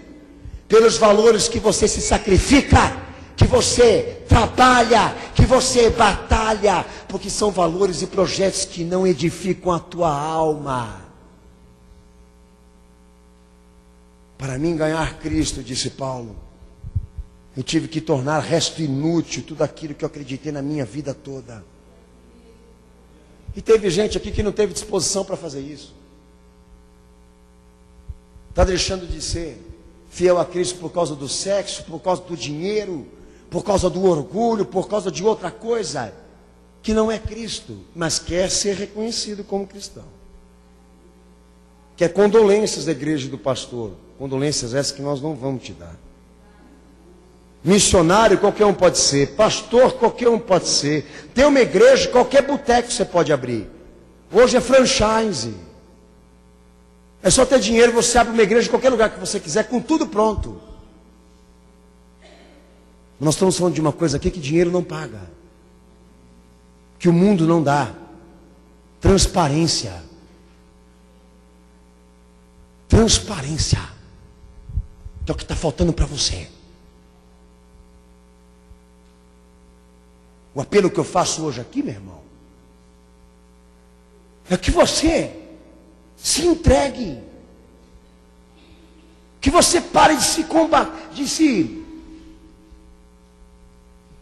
pelos valores que você se sacrifica, que você trabalha, que você batalha, porque são valores e projetos que não edificam a tua alma. Para mim ganhar Cristo, disse Paulo, eu tive que tornar resto inútil tudo aquilo que eu acreditei na minha vida toda. E teve gente aqui que não teve disposição para fazer isso. Está deixando de ser fiel a Cristo por causa do sexo, por causa do dinheiro, por causa do orgulho, por causa de outra coisa, que não é Cristo, mas quer ser reconhecido como cristão. Quer condolências da igreja e do pastor, condolências essas que nós não vamos te dar. Missionário qualquer um pode ser, pastor qualquer um pode ser, tem uma igreja, qualquer boteco você pode abrir. Hoje é franchise. É só ter dinheiro, você abre uma igreja em qualquer lugar que você quiser, com tudo pronto. Nós estamos falando de uma coisa aqui que dinheiro não paga, que o mundo não dá. Transparência. Transparência. Que é o que está faltando para você. O apelo que eu faço hoje aqui, meu irmão, é que você se entregue, que você pare de se combater,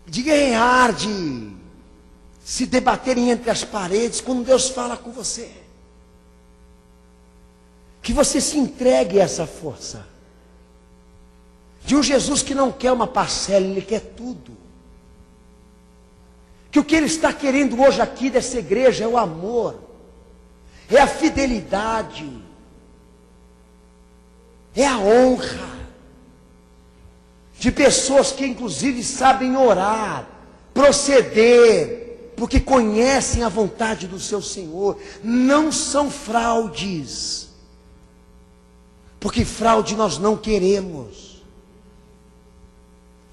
de guerrear, de se debaterem entre as paredes quando Deus fala com você. Que você se entregue a essa força de um Jesus que não quer uma parcela, Ele quer tudo. Que o que Ele está querendo hoje aqui dessa igreja é o amor, é a fidelidade, é a honra, de pessoas que inclusive sabem orar, proceder, porque conhecem a vontade do seu Senhor, não são fraudes, porque fraude nós não queremos,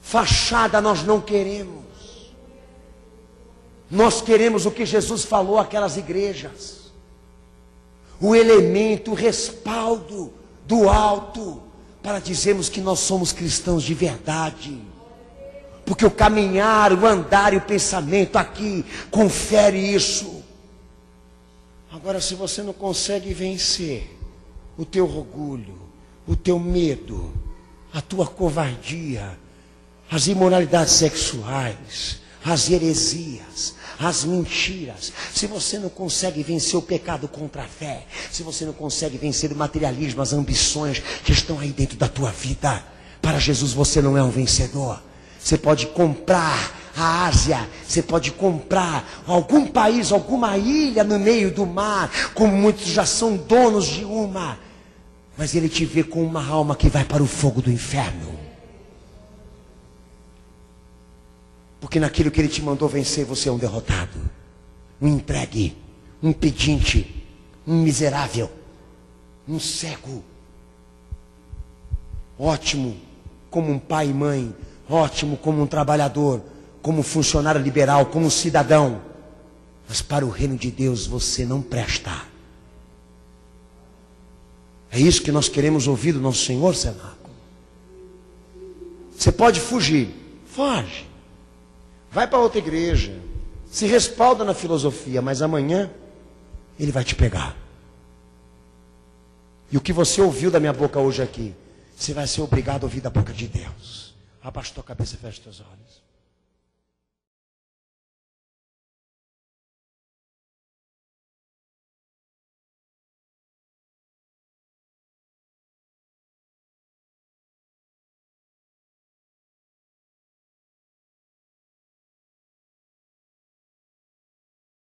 fachada nós não queremos. Nós queremos o que Jesus falou àquelas igrejas. O elemento, o respaldo do alto, para dizermos que nós somos cristãos de verdade. Porque o caminhar, o andar e o pensamento aqui confere isso. Agora, se você não consegue vencer o teu orgulho, o teu medo, a tua covardia, as imoralidades sexuais, as heresias, as mentiras, se você não consegue vencer o pecado contra a fé, se você não consegue vencer o materialismo, as ambições que estão aí dentro da tua vida, para Jesus você não é um vencedor. Você pode comprar a Ásia, você pode comprar algum país, alguma ilha no meio do mar, como muitos já são donos de uma, mas ele te vê com uma alma que vai para o fogo do inferno. Porque naquilo que ele te mandou vencer, você é um derrotado, um entregue, um pedinte, um miserável, um cego. Ótimo como um pai e mãe, ótimo como um trabalhador, como um funcionário liberal, como um cidadão. Mas para o reino de Deus você não presta. É isso que nós queremos ouvir do nosso Senhor, cenáculo. Você pode fugir, foge. Vai para outra igreja, se respalda na filosofia, mas amanhã ele vai te pegar. E o que você ouviu da minha boca hoje aqui, você vai ser obrigado a ouvir da boca de Deus. Abaixa tua cabeça e fecha teus olhos.